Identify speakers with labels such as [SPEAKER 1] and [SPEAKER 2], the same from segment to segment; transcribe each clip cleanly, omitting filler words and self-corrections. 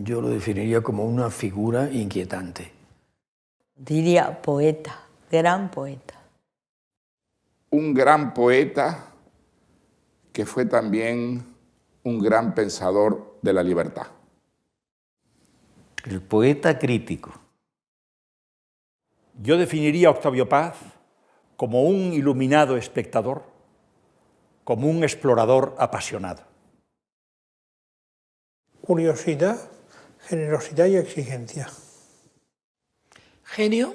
[SPEAKER 1] Yo lo definiría como una figura inquietante.
[SPEAKER 2] Diría poeta, gran poeta.
[SPEAKER 3] Un gran poeta que fue también un gran pensador de la libertad.
[SPEAKER 4] El poeta crítico.
[SPEAKER 5] Yo definiría a Octavio Paz como un iluminado espectador, como un explorador apasionado.
[SPEAKER 6] Curiosidad, generosidad y exigencia.
[SPEAKER 7] Genio,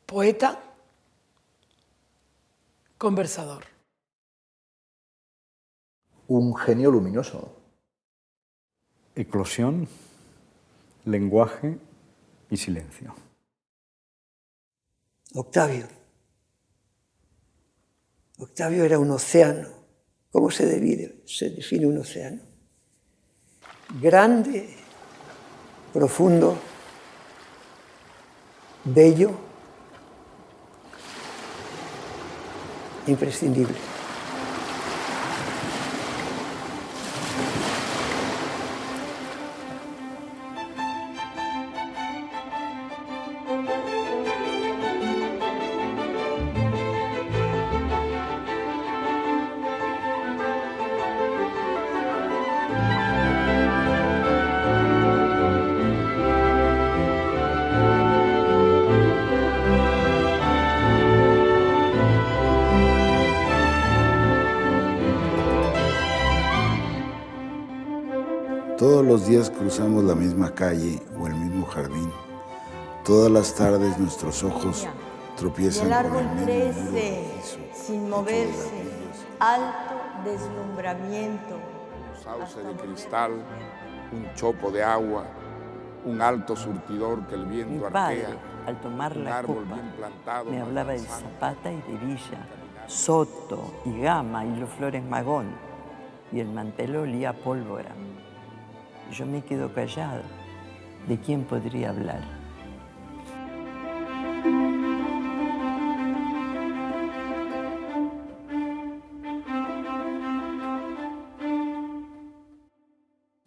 [SPEAKER 7] poeta, conversador.
[SPEAKER 8] Un genio luminoso.
[SPEAKER 4] Eclosión, lenguaje y silencio.
[SPEAKER 9] Octavio. Octavio era un océano. ¿Cómo se define un océano? Grande, profundo, bello, imprescindible.
[SPEAKER 10] Todos los días cruzamos la misma calle o el mismo jardín. Todas las tardes nuestros ojos tropiezan con el mismo muro rojizo,
[SPEAKER 2] sin moverse, alto deslumbramiento.
[SPEAKER 3] Un sauce de cristal, un chopo de agua, un alto surtidor que el viento
[SPEAKER 11] Mi padre,
[SPEAKER 3] arquea,
[SPEAKER 11] al tomar
[SPEAKER 3] un
[SPEAKER 11] la
[SPEAKER 3] árbol
[SPEAKER 11] copa,
[SPEAKER 3] bien plantado,
[SPEAKER 11] me hablaba de Zapata y de Villa, Soto y Gama y los Flores Magón, y el mantel olía a pólvora. Yo me quedo callado. ¿De quién podría hablar?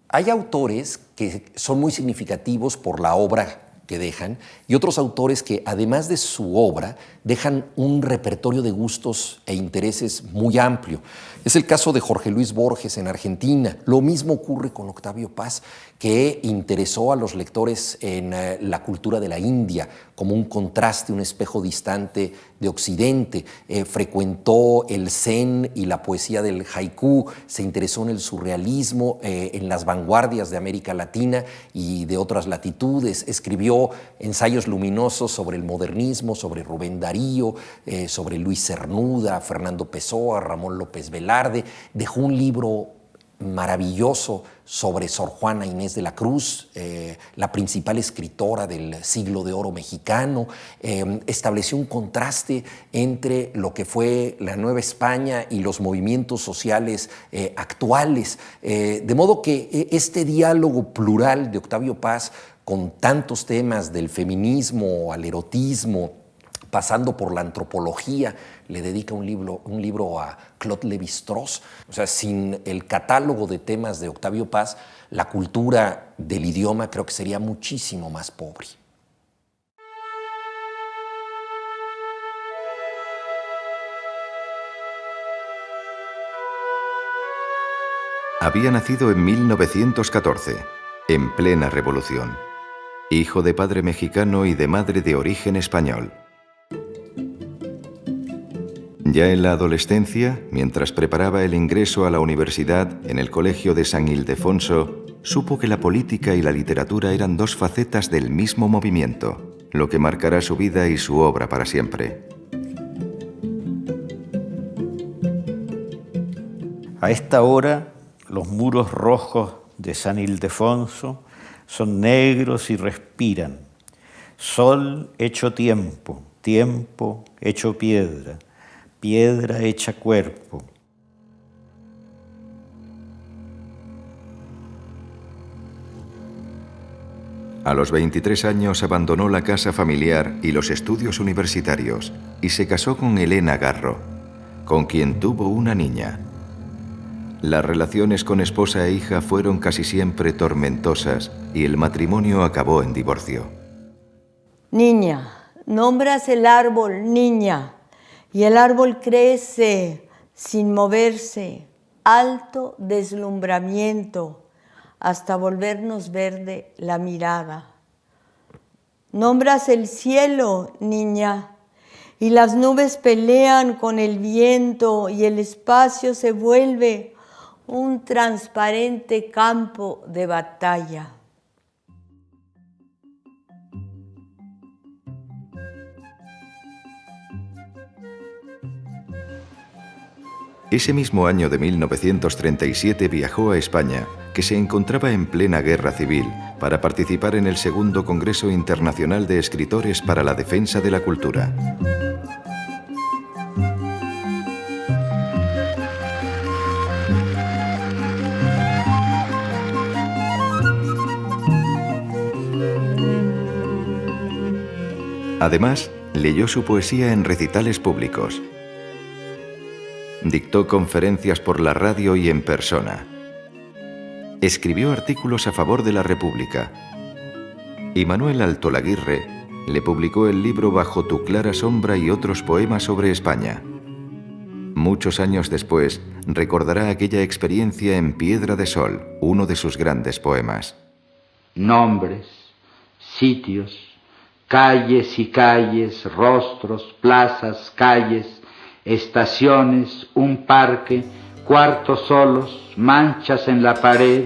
[SPEAKER 12] Hay autores que son muy significativos por la obra que dejan y otros autores que, además de su obra, dejan un repertorio de gustos e intereses muy amplio. Es el caso de Jorge Luis Borges en Argentina. Lo mismo ocurre con Octavio Paz, que interesó a los lectores en la cultura de la India como un contraste, un espejo distante de Occidente. Frecuentó el zen y la poesía del haiku, se interesó en el surrealismo, en las vanguardias de América Latina y de otras latitudes. Escribió ensayos luminosos sobre el modernismo, sobre Rubén Darío, sobre Luis Cernuda, Fernando Pessoa, Ramón López Velarde. Dejó un libro maravilloso sobre Sor Juana Inés de la Cruz, la principal escritora del siglo de oro mexicano. Estableció un contraste entre lo que fue la Nueva España y los movimientos sociales actuales. De modo que este diálogo plural de Octavio Paz, con tantos temas del feminismo al erotismo, pasando por la antropología, le dedica un libro a Claude Lévi-Strauss. O sea, sin el catálogo de temas de Octavio Paz, la cultura del idioma creo que sería muchísimo más pobre.
[SPEAKER 13] Había nacido en 1914, en plena revolución. Hijo de padre mexicano y de madre de origen español. Ya en la adolescencia, mientras preparaba el ingreso a la universidad en el Colegio de San Ildefonso, supo que la política y la literatura eran dos facetas del mismo movimiento, lo que marcará su vida y su obra para siempre.
[SPEAKER 4] A esta hora, los muros rojos de San Ildefonso son negros y respiran. Sol hecho tiempo, tiempo hecho piedra, piedra hecha cuerpo.
[SPEAKER 13] A los 23 años abandonó la casa familiar y los estudios universitarios y se casó con Elena Garro, con quien tuvo una niña. las relaciones con esposa e hija fueron casi siempre tormentosas y el matrimonio acabó en divorcio.
[SPEAKER 2] Niña, nombras el árbol, niña, y el árbol crece sin moverse, alto deslumbramiento, hasta volvernos verde la mirada. Nombras el cielo, niña, y las nubes pelean con el viento y el espacio se vuelve un transparente campo de batalla.
[SPEAKER 13] Ese mismo año de 1937 viajó a España, que se encontraba en plena guerra civil, para participar en el segundo Congreso Internacional de Escritores para la Defensa de la Cultura. Además, leyó su poesía en recitales públicos. Dictó conferencias por la radio y en persona. Escribió artículos a favor de la República. Y Manuel Altolaguirre le publicó el libro Bajo tu clara sombra y otros poemas sobre España. Muchos años después, recordará aquella experiencia en Piedra de Sol, uno de sus grandes poemas.
[SPEAKER 14] Nombres, sitios, calles y calles, rostros, plazas, calles, estaciones, un parque, cuartos solos, manchas en la pared,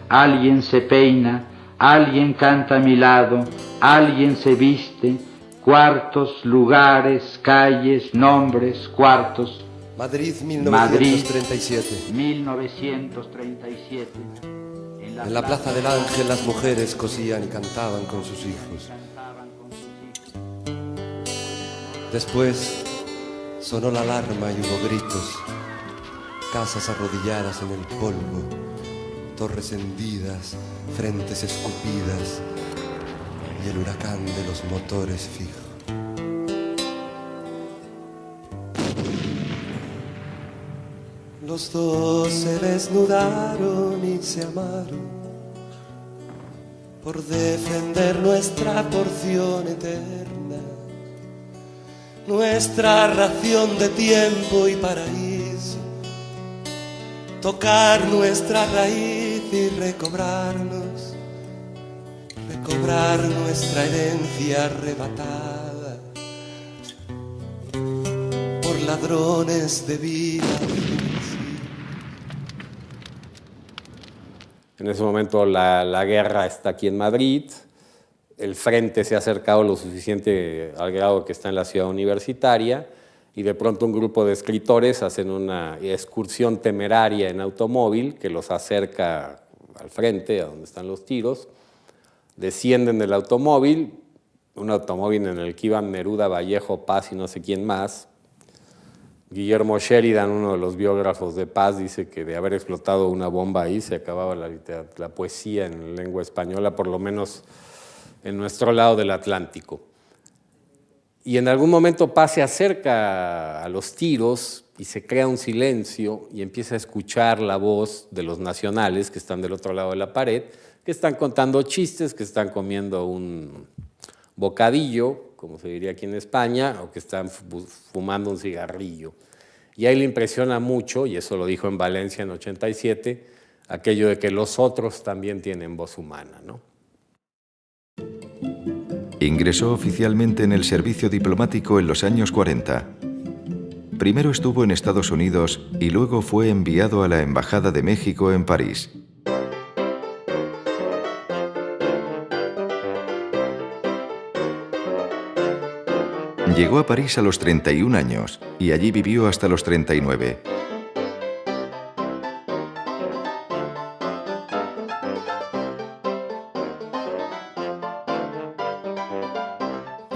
[SPEAKER 14] alguien se peina, alguien canta a mi lado, alguien se viste, cuartos, lugares, calles, nombres, cuartos.
[SPEAKER 15] Madrid, 1937.
[SPEAKER 14] Madrid, 1937.
[SPEAKER 15] En la Plaza del Ángel las mujeres cosían y cantaban con sus hijos. Después sonó la alarma y hubo gritos, casas arrodilladas en el polvo, torres hendidas, frentes escupidas y el huracán de los motores fijos. Los dos se desnudaron y se amaron por defender nuestra porción eterna, nuestra ración de tiempo y paraíso, tocar nuestra raíz y recobrarnos, recobrar nuestra herencia arrebatada por ladrones de vida.
[SPEAKER 16] En ese momento la guerra está aquí en Madrid, el frente se ha acercado lo suficiente al grado que está en la ciudad universitaria y de pronto un grupo de escritores hacen una excursión temeraria en automóvil que los acerca al frente, a donde están los tiros, descienden del automóvil, un automóvil en el que iban Neruda, Vallejo, Paz y no sé quién más. Guillermo Sheridan, uno de los biógrafos de Paz, dice que de haber explotado una bomba ahí se acababa la poesía en lengua española, por lo menos en nuestro lado del Atlántico. Y en algún momento Paz se acerca a los tiros y se crea un silencio y empieza a escuchar la voz de los nacionales que están del otro lado de la pared, que están contando chistes, que están comiendo un bocadillo, como se diría aquí en España, o que están fumando un cigarrillo. Y ahí le impresiona mucho, y eso lo dijo en Valencia en 87, aquello de que los otros también tienen voz humana, ¿no?
[SPEAKER 13] Ingresó oficialmente en el servicio diplomático en los años 40. Primero estuvo en Estados Unidos y luego fue enviado a la Embajada de México en París. Llegó a París a los 31 años y allí vivió hasta los 39.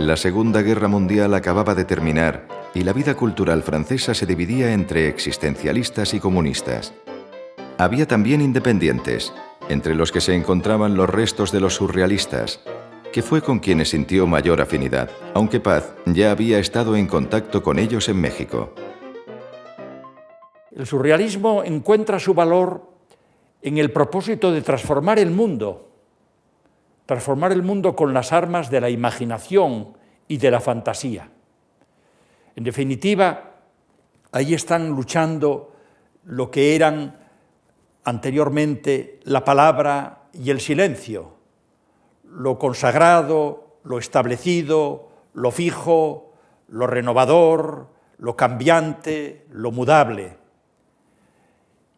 [SPEAKER 13] La Segunda Guerra Mundial acababa de terminar y la vida cultural francesa se dividía entre existencialistas y comunistas. Había también independientes, entre los que se encontraban los restos de los surrealistas, que fue con quienes sintió mayor afinidad, aunque Paz ya había estado en contacto con ellos en México.
[SPEAKER 5] El surrealismo encuentra su valor en el propósito de transformar el mundo con las armas de la imaginación y de la fantasía. En definitiva, ahí están luchando lo que eran anteriormente la palabra y el silencio, lo consagrado, lo establecido, lo fijo, lo renovador, lo cambiante, lo mudable.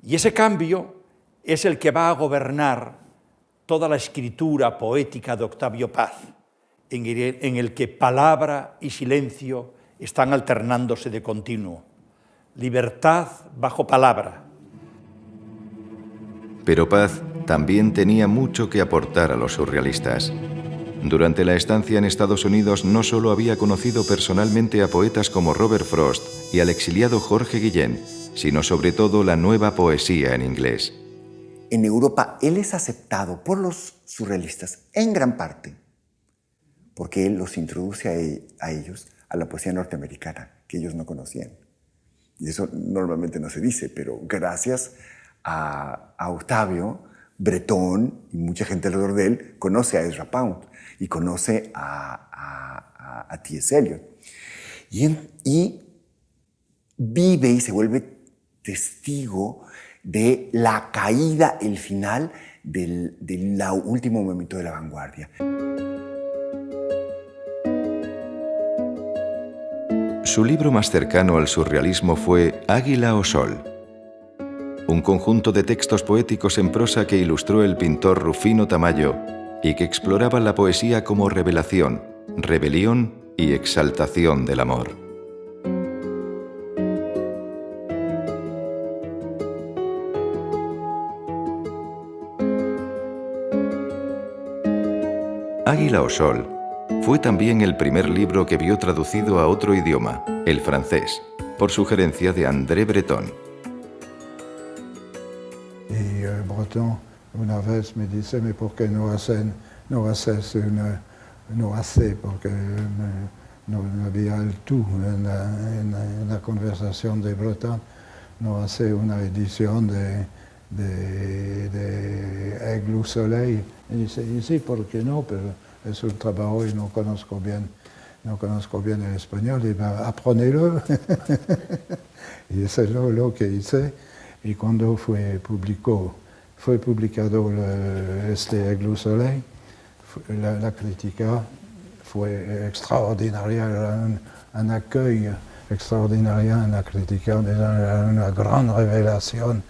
[SPEAKER 5] Y ese cambio es el que va a gobernar toda la escritura poética de Octavio Paz, en el que palabra y silencio están alternándose de continuo. Libertad bajo palabra.
[SPEAKER 13] Pero Paz también tenía mucho que aportar a los surrealistas. Durante la estancia en Estados Unidos no solo había conocido personalmente a poetas como Robert Frost y al exiliado Jorge Guillén, sino sobre todo la nueva poesía en inglés.
[SPEAKER 17] En Europa él es aceptado por los surrealistas en gran parte porque él los introduce a ellos a la poesía norteamericana que ellos no conocían. Y eso normalmente no se dice, pero gracias a Octavio, Breton y mucha gente alrededor de él conoce a Ezra Pound y conoce a T.S. Eliot. Y vive y se vuelve testigo de la caída, el final del último momento de la vanguardia.
[SPEAKER 13] Su libro más cercano al surrealismo fue Águila o Sol, un conjunto de textos poéticos en prosa que ilustró el pintor Rufino Tamayo y que exploraba la poesía como revelación, rebelión y exaltación del amor. Águila o Sol fue también el primer libro que vio traducido a otro idioma, el francés, por sugerencia de André Breton.
[SPEAKER 18] Y Breton una vez me dice, ¿por qué no haces no hace? Porque no había el tú en la conversación de Breton, no hace una edición de Aigle au Soleil. Y dice, y sí, ¿por qué no? Pero es un trabajo y no conozco bien el español, y aprenez-lo. Y eso es lo que hice. Y cuando fue publicado Aigle au Soleil, la crítica fue extraordinaria, un accueil extraordinario en la crítica, una gran revelación.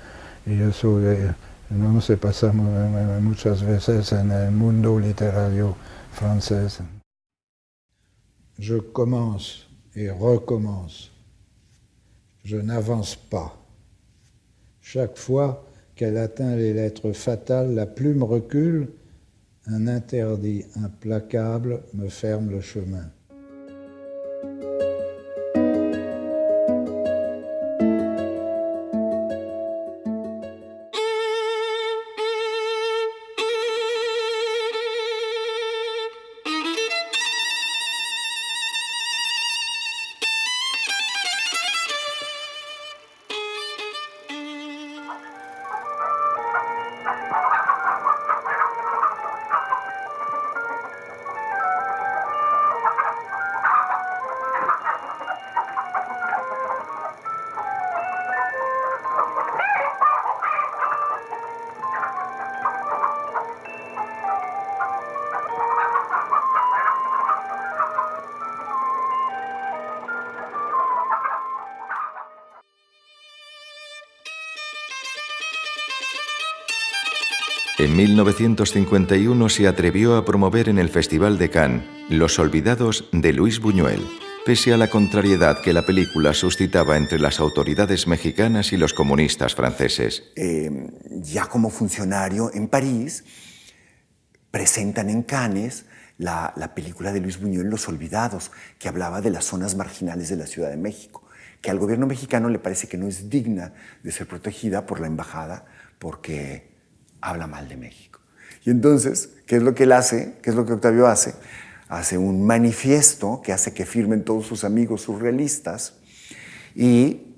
[SPEAKER 18] Y eso no se pasa muchas veces en el mundo literario français. Je commence et recommence. Je n'avance pas. Chaque fois qu'elle atteint les lettres fatales, la plume recule. Un interdit implacable me ferme le chemin.
[SPEAKER 13] En 1951 se atrevió a promover en el Festival de Cannes Los Olvidados de Luis Buñuel, pese a la contrariedad que la película suscitaba entre las autoridades mexicanas y los comunistas franceses.
[SPEAKER 17] Ya como funcionario en París, presentan en Cannes la película de Luis Buñuel, Los Olvidados, que hablaba de las zonas marginales de la Ciudad de México, que al gobierno mexicano le parece que no es digna de ser protegida por la embajada porque habla mal de México. Y entonces, ¿qué es lo que él hace? ¿Qué es lo que Octavio hace? Hace un manifiesto que hace que firmen todos sus amigos surrealistas y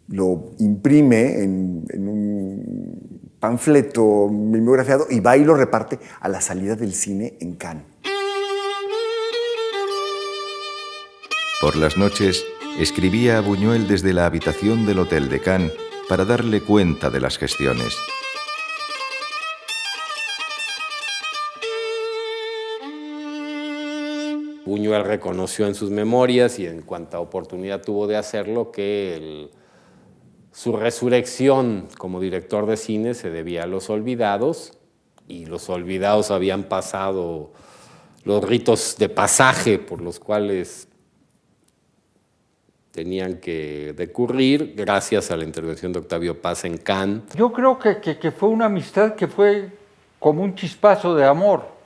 [SPEAKER 17] lo imprime en un panfleto mimeografiado y va y lo reparte a la salida del cine en Cannes.
[SPEAKER 13] Por las noches, escribía a Buñuel desde la habitación del Hotel de Cannes para darle cuenta de las gestiones.
[SPEAKER 16] Buñuel reconoció en sus memorias y en cuanta oportunidad tuvo de hacerlo que su resurrección como director de cine se debía a los olvidados, y los olvidados habían pasado los ritos de pasaje por los cuales tenían que decurrir gracias a la intervención de Octavio Paz en Cannes.
[SPEAKER 19] Yo creo que fue una amistad que fue como un chispazo de amor.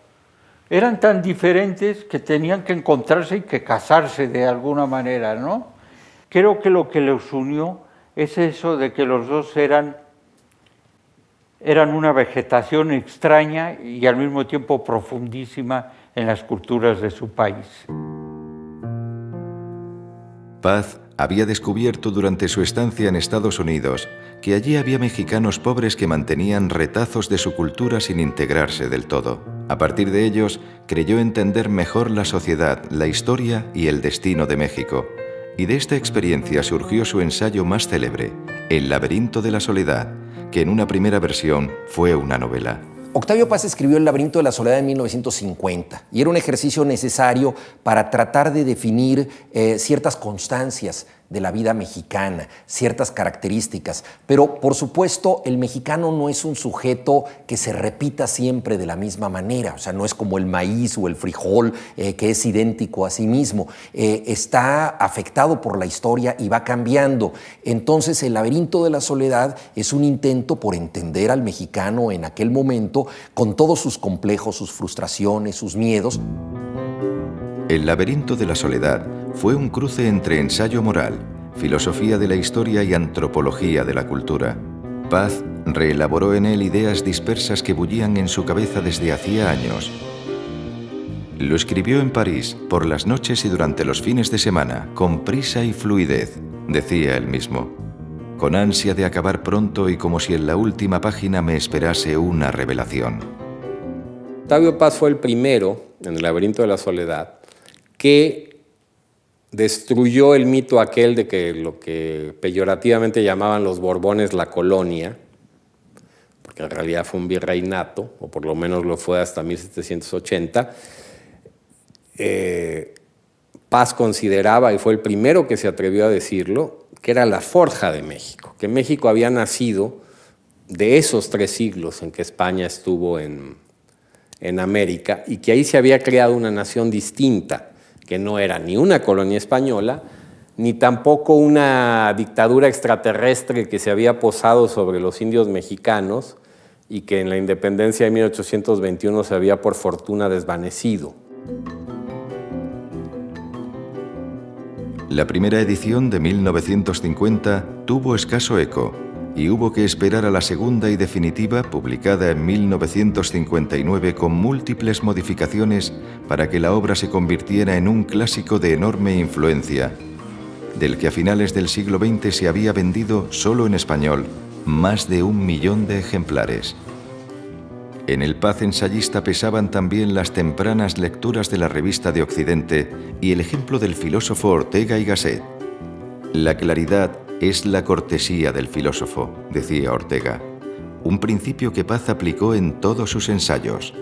[SPEAKER 19] Eran tan diferentes que tenían que encontrarse y que casarse de alguna manera, ¿no? Creo que lo que los unió es eso de que los dos eran una vegetación extraña y al mismo tiempo profundísima en las culturas de su país.
[SPEAKER 13] Paz había descubierto durante su estancia en Estados Unidos que allí había mexicanos pobres que mantenían retazos de su cultura sin integrarse del todo. A partir de ellos, creyó entender mejor la sociedad, la historia y el destino de México. Y de esta experiencia surgió su ensayo más célebre, El laberinto de la soledad, que en una primera versión fue una novela.
[SPEAKER 12] Octavio Paz escribió El laberinto de la soledad en 1950 y era un ejercicio necesario para tratar de definir ciertas constancias de la vida mexicana, ciertas características. Pero, por supuesto, el mexicano no es un sujeto que se repita siempre de la misma manera. O sea, no es como el maíz o el frijol, que es idéntico a sí mismo. Está afectado por la historia y va cambiando. Entonces, El laberinto de la soledad es un intento por entender al mexicano en aquel momento con todos sus complejos, sus frustraciones, sus miedos.
[SPEAKER 13] El laberinto de la soledad fue un cruce entre ensayo moral, filosofía de la historia y antropología de la cultura. Paz reelaboró en él ideas dispersas que bullían en su cabeza desde hacía años. Lo escribió en París, por las noches y durante los fines de semana, con prisa y fluidez, decía él mismo, con ansia de acabar pronto y como si en la última página me esperase una revelación.
[SPEAKER 16] Octavio Paz fue el primero, en El laberinto de la soledad, que destruyó el mito aquel de que lo que peyorativamente llamaban los Borbones la colonia, porque en realidad fue un virreinato, o por lo menos lo fue hasta 1780, Paz consideraba, y fue el primero que se atrevió a decirlo, que era la forja de México, que México había nacido de esos 3 siglos en que España estuvo en América, y que ahí se había creado una nación distinta, que no era ni una colonia española, ni tampoco una dictadura extraterrestre que se había posado sobre los indios mexicanos y que en la independencia de 1821 se había por fortuna desvanecido.
[SPEAKER 13] La primera edición de 1950 tuvo escaso eco y hubo que esperar a la segunda y definitiva, publicada en 1959 con múltiples modificaciones, para que la obra se convirtiera en un clásico de enorme influencia, del que a finales del siglo XX se había vendido, solo en español, más de 1 millón de ejemplares. En el Paz ensayista pesaban también las tempranas lecturas de la Revista de Occidente y el ejemplo del filósofo Ortega y Gasset. La claridad es la cortesía del filósofo, decía Ortega, un principio que Paz aplicó en todos sus ensayos.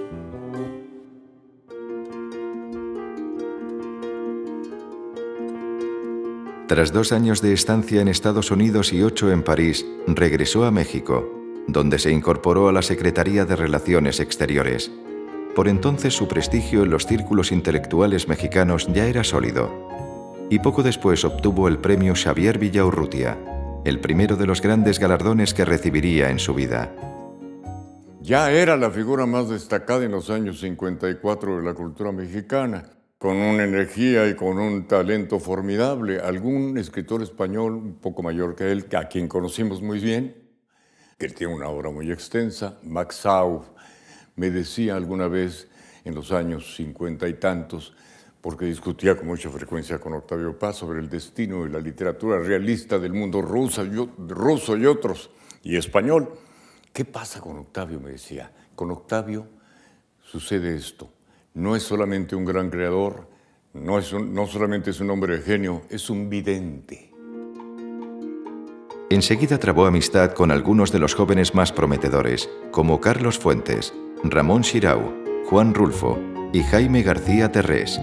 [SPEAKER 13] Tras 2 años de estancia en Estados Unidos y 8 en París, regresó a México, donde se incorporó a la Secretaría de Relaciones Exteriores. Por entonces su prestigio en los círculos intelectuales mexicanos ya era sólido, y poco después obtuvo el premio Xavier Villaurrutia, el primero de los grandes galardones que recibiría en su vida.
[SPEAKER 20] Ya era la figura más destacada en los años 54 de la cultura mexicana, con una energía y con un talento formidable. Algún escritor español un poco mayor que él, a quien conocimos muy bien, que tiene una obra muy extensa, Max Sauf, me decía alguna vez, en los años 50 y tantos, porque discutía con mucha frecuencia con Octavio Paz sobre el destino de la literatura realista del mundo ruso y otros, y español. ¿Qué pasa con Octavio?, me decía. Con Octavio sucede esto. No es solamente un gran creador, no solamente es un hombre de genio, es un vidente.
[SPEAKER 13] Enseguida trabó amistad con algunos de los jóvenes más prometedores, como Carlos Fuentes, Ramón Xirau, Juan Rulfo y Jaime García Terrés.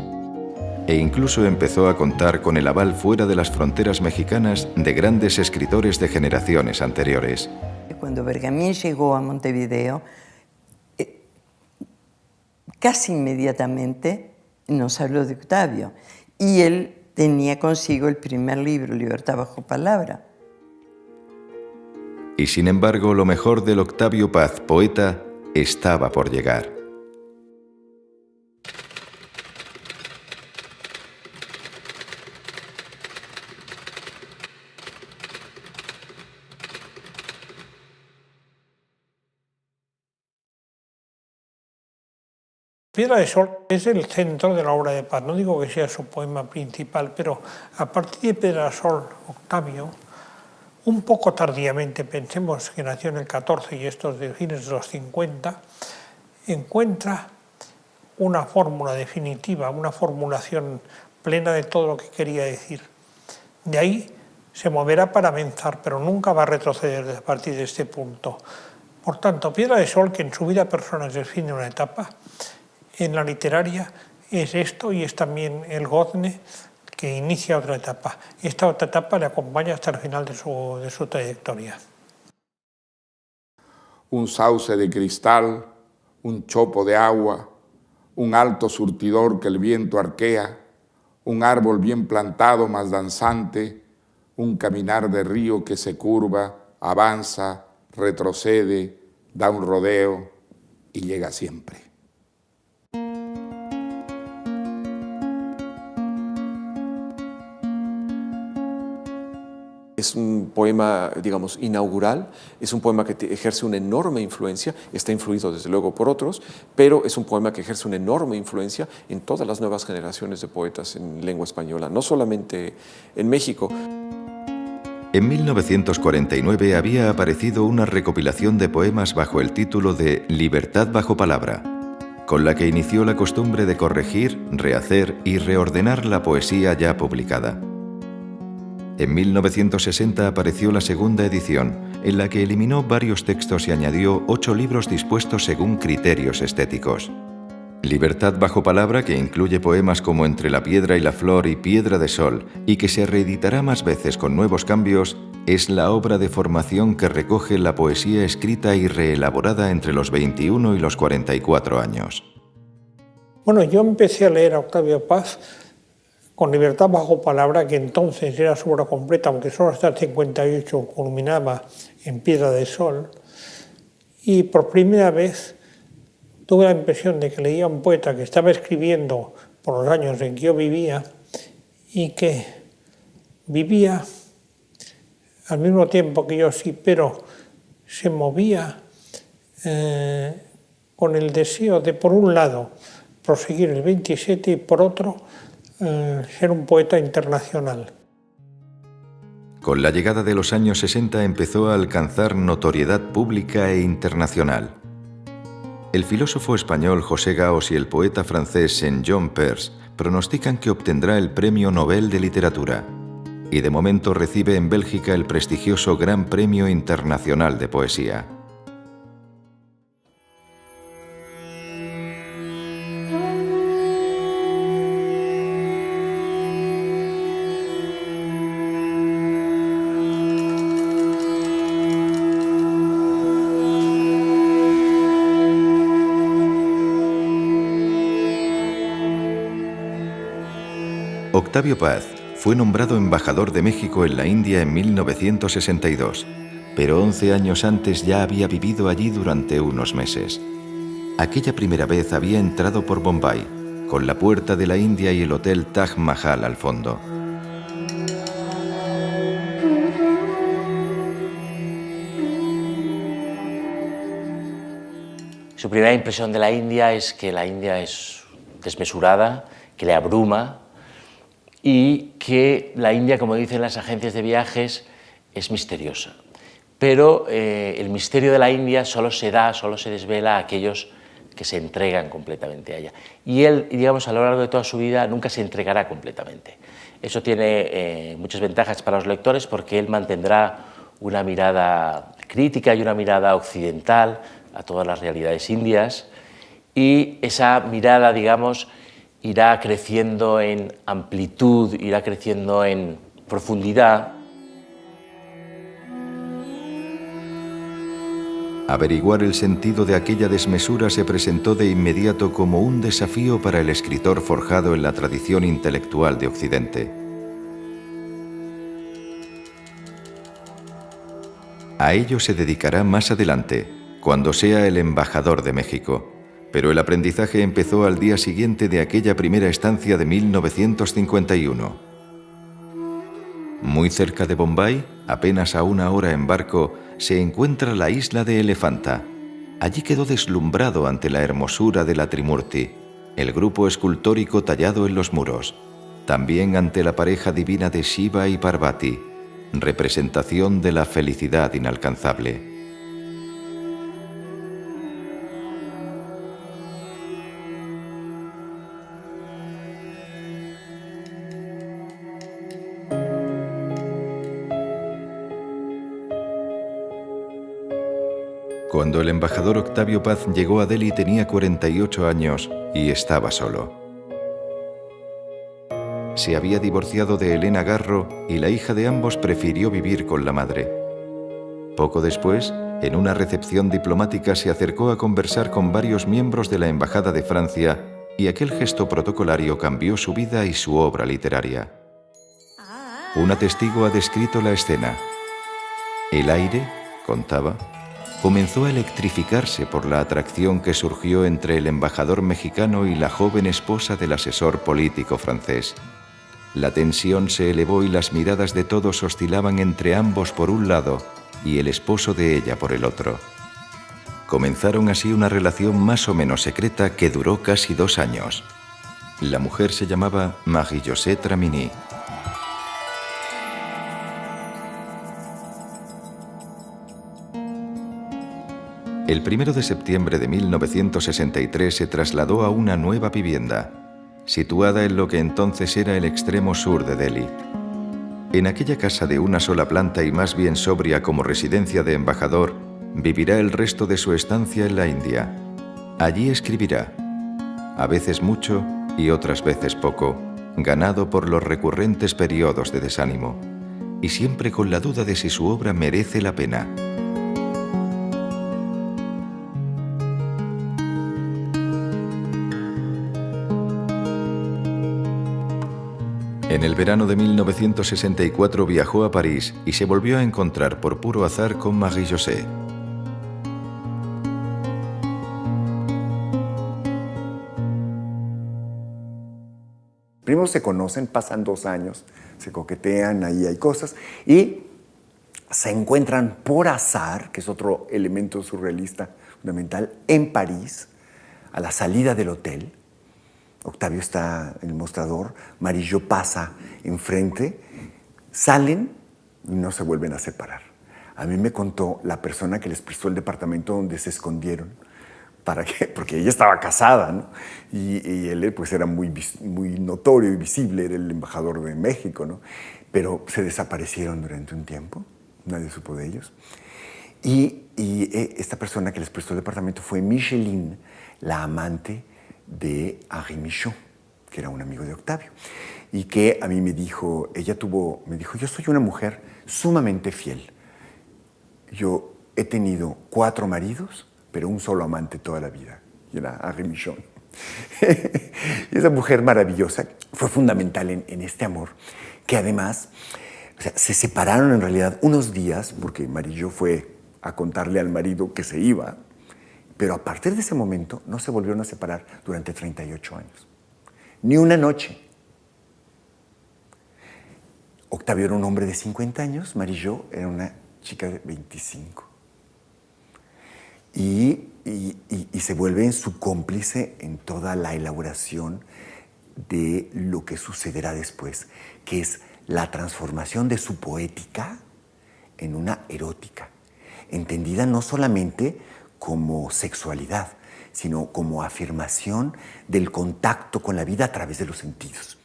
[SPEAKER 13] E incluso empezó a contar con el aval fuera de las fronteras mexicanas de grandes escritores de generaciones anteriores.
[SPEAKER 11] Cuando Bergamín llegó a Montevideo, casi inmediatamente nos habló de Octavio. Y él tenía consigo el primer libro, Libertad bajo palabra.
[SPEAKER 13] Y sin embargo, lo mejor del Octavio Paz, poeta, estaba por llegar.
[SPEAKER 6] Piedra de Sol es el centro de la obra de Paz. No digo que sea su poema principal, pero a partir de Piedra de Sol, Octavio, un poco tardíamente, pensemos que nació en el 14 y estos de fines de los 50, encuentra una fórmula definitiva, una formulación plena de todo lo que quería decir. De ahí se moverá para avanzar, pero nunca va a retroceder a partir de este punto. Por tanto, Piedra de Sol, que en su vida personal es el fin de una etapa, en la literaria es esto y es también el Gozne, que inicia otra etapa. Esta otra etapa le acompaña hasta el final de su trayectoria.
[SPEAKER 3] Un sauce de cristal, un chopo de agua, un alto surtidor que el viento arquea, un árbol bien plantado más danzante, un caminar de río que se curva, avanza, retrocede, da un rodeo y llega siempre.
[SPEAKER 21] Es un poema, digamos, inaugural, es un poema que ejerce una enorme influencia, está influido desde luego por otros, pero es un poema que ejerce una enorme influencia en todas las nuevas generaciones de poetas en lengua española, no solamente en México.
[SPEAKER 13] En 1949 había aparecido una recopilación de poemas bajo el título de Libertad bajo palabra, con la que inició la costumbre de corregir, rehacer y reordenar la poesía ya publicada. En 1960 apareció la segunda edición, en la que eliminó varios textos y añadió 8 libros dispuestos según criterios estéticos. Libertad bajo palabra, que incluye poemas como Entre la piedra y la flor y Piedra de Sol, y que se reeditará más veces con nuevos cambios, es la obra de formación que recoge la poesía escrita y reelaborada entre los 21 y los 44 años.
[SPEAKER 6] Bueno, yo empecé a leer a Octavio Paz con Libertad bajo palabra, que entonces era su obra completa, aunque solo hasta el 58 culminaba en Piedra de Sol, y por primera vez tuve la impresión de que leía a un poeta que estaba escribiendo por los años en que yo vivía y que vivía al mismo tiempo que yo, sí, pero se movía con el deseo de, por un lado, proseguir el 27 y por otro, ser un poeta internacional.
[SPEAKER 13] Con la llegada de los años 60 empezó a alcanzar notoriedad pública e internacional. El filósofo español José Gaos y el poeta francés Saint-John Perse pronostican que obtendrá el Premio Nobel de Literatura y de momento recibe en Bélgica el prestigioso Gran Premio Internacional de Poesía. Octavio Paz fue nombrado embajador de México en la India en 1962, pero 11 años antes ya había vivido allí durante unos meses. Aquella primera vez había entrado por Bombay, con la Puerta de la India y el Hotel Taj Mahal al fondo.
[SPEAKER 22] Su primera impresión de la India es que la India es desmesurada,
[SPEAKER 1] que le abruma y que la India, como dicen las agencias de viajes, es misteriosa. Pero el misterio de la India solo se desvela a aquellos que se entregan completamente a ella. Y él, digamos, a lo largo de toda su vida nunca se entregará completamente. Eso tiene muchas ventajas para los lectores porque él mantendrá una mirada crítica y una mirada occidental a todas las realidades indias, y esa mirada, digamos, irá creciendo en amplitud, irá creciendo en profundidad.
[SPEAKER 13] Averiguar el sentido de aquella desmesura se presentó de inmediato como un desafío para el escritor forjado en la tradición intelectual de Occidente. A ello se dedicará más adelante, cuando sea el embajador de México, pero el aprendizaje empezó al día siguiente de aquella primera estancia de 1951. Muy cerca de Bombay, apenas a 1 hora en barco, se encuentra la isla de Elefanta. Allí quedó deslumbrado ante la hermosura de la Trimurti, el grupo escultórico tallado en los muros, también ante la pareja divina de Shiva y Parvati, representación de la felicidad inalcanzable. Cuando el embajador Octavio Paz llegó a Delhi tenía 48 años y estaba solo. Se había divorciado de Elena Garro y la hija de ambos prefirió vivir con la madre. Poco después, en una recepción diplomática se acercó a conversar con varios miembros de la Embajada de Francia y aquel gesto protocolario cambió su vida y su obra literaria. Una testigo ha descrito la escena. El aire, contaba, comenzó a electrificarse por la atracción que surgió entre el embajador mexicano y la joven esposa del asesor político francés. La tensión se elevó y las miradas de todos oscilaban entre ambos por un lado y el esposo de ella por el otro. Comenzaron así una relación más o menos secreta que duró casi 2 años. La mujer se llamaba Marie-José Tramini. El 1 de septiembre de 1963 se trasladó a una nueva vivienda, situada en lo que entonces era el extremo sur de Delhi. En aquella casa de una sola planta y más bien sobria como residencia de embajador, vivirá el resto de su estancia en la India. Allí escribirá, a veces mucho y otras veces poco, ganado por los recurrentes periodos de desánimo, y siempre con la duda de si su obra merece la pena. En el verano de 1964 viajó a París y se volvió a encontrar por puro azar con Marie-José.
[SPEAKER 17] Primero se conocen, pasan 2 años, se coquetean, ahí hay cosas, y se encuentran por azar, que es otro elemento surrealista fundamental, en París, a la salida del hotel. Octavio está en el mostrador, Marie-José pasa enfrente, salen y no se vuelven a separar. A mí me contó la persona que les prestó el departamento donde se escondieron, porque ella estaba casada, ¿no? Y él pues era muy notorio y visible, era el embajador de México, ¿no? Pero se desaparecieron durante un tiempo, nadie supo de ellos. Y esta persona que les prestó el departamento fue Micheline, la amante de Henri Michaud, que era un amigo de Octavio, y que a mí me dijo, yo soy una mujer sumamente fiel. Yo he tenido 4 maridos, pero un solo amante toda la vida, y era Henri Michaud. Y esa mujer maravillosa fue fundamental en este amor, que además, o sea, se separaron en realidad unos días, porque Marie-José fue a contarle al marido que se iba, pero a partir de ese momento no se volvieron a separar durante 38 años. Ni una noche. Octavio era un hombre de 50 años, Marie-José era una chica de 25. Y se vuelve su cómplice en toda la elaboración de lo que sucederá después, que es la transformación de su poética en una erótica, entendida no solamente como sexualidad, sino como afirmación del contacto con la vida a través de los sentidos.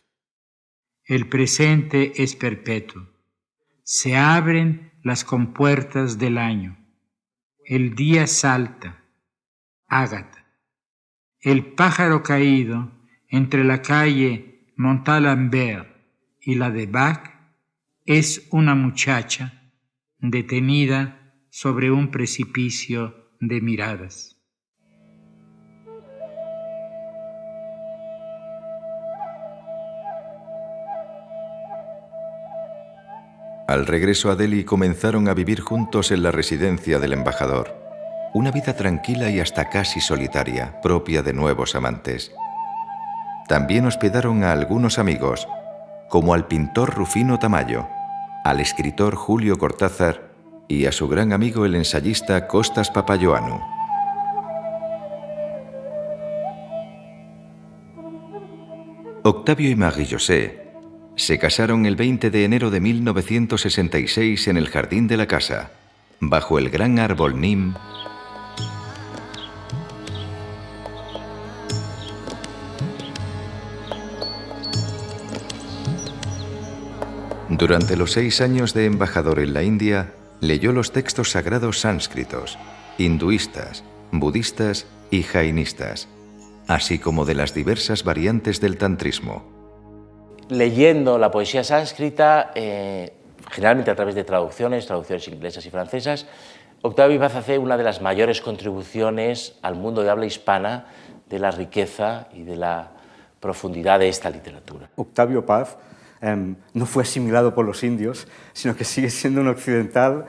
[SPEAKER 14] El presente es perpetuo. Se abren las compuertas del año. El día salta. Ágata. El pájaro caído entre la calle Montalembert y la de Bach es una muchacha detenida sobre un precipicio de miradas.
[SPEAKER 13] Al regreso a Delhi comenzaron a vivir juntos en la residencia del embajador. Una vida tranquila y hasta casi solitaria, propia de nuevos amantes. También hospedaron a algunos amigos, como al pintor Rufino Tamayo, al escritor Julio Cortázar y a su gran amigo el ensayista Costas Papayoannou. Octavio y Marie-José se casaron el 20 de enero de 1966 en el jardín de la casa, bajo el gran árbol Nim. Durante los 6 años de embajador en la India, leyó los textos sagrados sánscritos, hinduistas, budistas y jainistas, así como de las diversas variantes del tantrismo.
[SPEAKER 1] Leyendo la poesía sánscrita, generalmente a través de traducciones inglesas y francesas, Octavio Paz hace una de las mayores contribuciones al mundo de habla hispana de la riqueza y de la profundidad de esta literatura.
[SPEAKER 7] Octavio Paz no fue asimilado por los indios, sino que sigue siendo un occidental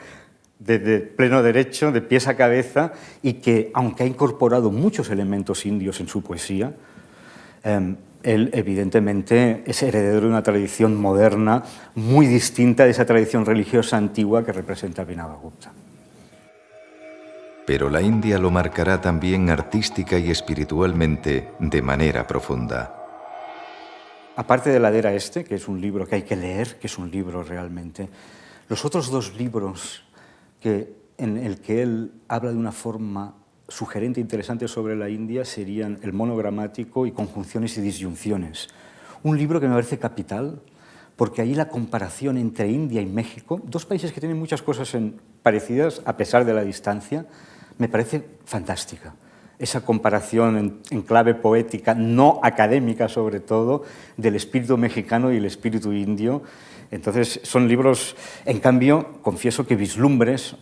[SPEAKER 7] de pleno derecho, de pies a cabeza, y que, aunque ha incorporado muchos elementos indios en su poesía, él evidentemente es heredero de una tradición moderna muy distinta de esa tradición religiosa antigua que representa Abhinavagupta.
[SPEAKER 13] Pero la India lo marcará también artística y espiritualmente de manera profunda.
[SPEAKER 7] Aparte de la Era Este, que es un libro que hay que leer, que es un libro realmente, los otros 2 libros en el que él habla de una forma sugerente e interesante sobre la India serían El monogramático y Conjunciones y disyunciones. Un libro que me parece capital, porque ahí la comparación entre India y México, 2 países que tienen muchas cosas parecidas a pesar de la distancia, me parece fantástica. Esa comparación en clave poética, no académica sobre todo, del espíritu mexicano y el espíritu indio. Entonces son libros, en cambio, confieso que Vislumbres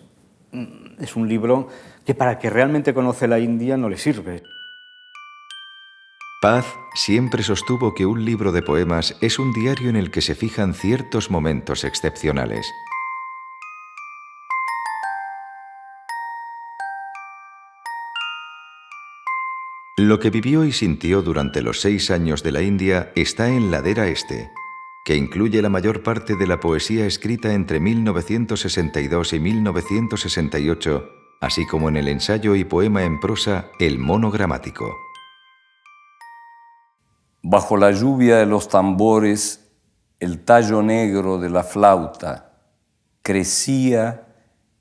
[SPEAKER 7] es un libro que para el que realmente conoce la India no le sirve.
[SPEAKER 13] Paz siempre sostuvo que un libro de poemas es un diario en el que se fijan ciertos momentos excepcionales. Lo que vivió y sintió durante los 6 años de la India está en Ladera Este, que incluye la mayor parte de la poesía escrita entre 1962 y 1968, así como en el ensayo y poema en prosa El monogramático.
[SPEAKER 22] Bajo la lluvia de los tambores, el tallo negro de la flauta crecía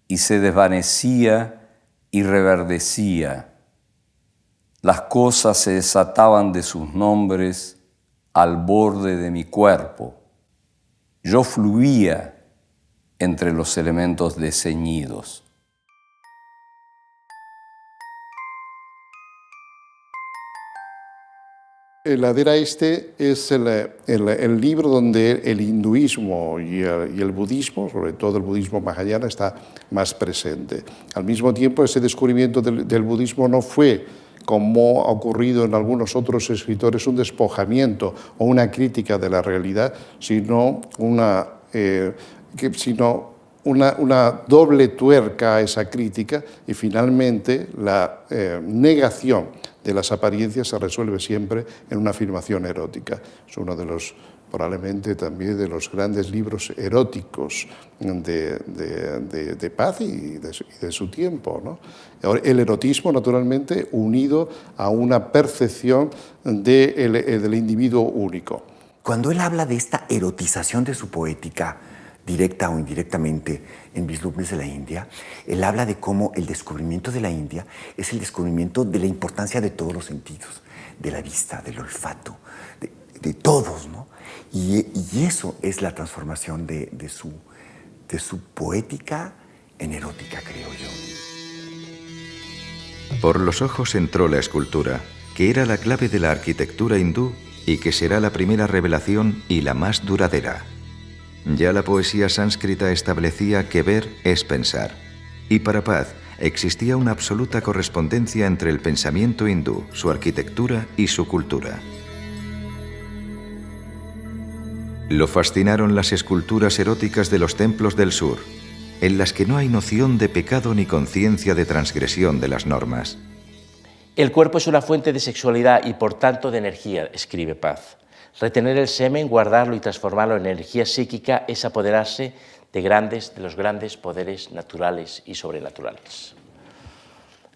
[SPEAKER 22] y se desvanecía y reverdecía. Las cosas se desataban de sus nombres al borde de mi cuerpo. Yo fluía entre los elementos desceñidos.
[SPEAKER 23] El Ladera Este es el libro donde el hinduismo y el budismo, sobre todo el budismo mahayana, está más presente. Al mismo tiempo, ese descubrimiento del budismo no fue, como ha ocurrido en algunos otros escritores, un despojamiento o una crítica de la realidad, sino una doble tuerca a esa crítica, y finalmente la negación de las apariencias se resuelve siempre en una afirmación erótica. Es uno de los probablemente también de los grandes libros eróticos de Paz y de su tiempo, ¿no? Ahora, el erotismo, naturalmente, unido a una percepción del individuo único.
[SPEAKER 17] Cuando él habla de esta erotización de su poética, directa o indirectamente, en Vislumbres de la India, él habla de cómo el descubrimiento de la India es el descubrimiento de la importancia de todos los sentidos, de la vista, del olfato, de todos, ¿no? Y eso es la transformación de su poética en erótica, creo yo.
[SPEAKER 13] Por los ojos entró la escultura, que era la clave de la arquitectura hindú y que será la primera revelación y la más duradera. Ya la poesía sánscrita establecía que ver es pensar, y para Paz existía una absoluta correspondencia entre el pensamiento hindú, su arquitectura y su cultura. Lo fascinaron las esculturas eróticas de los templos del sur, en las que no hay noción de pecado ni conciencia de transgresión de las normas.
[SPEAKER 1] El cuerpo es una fuente de sexualidad y por tanto de energía, escribe Paz. Retener el semen, guardarlo y transformarlo en energía psíquica es apoderarse de los grandes poderes naturales y sobrenaturales.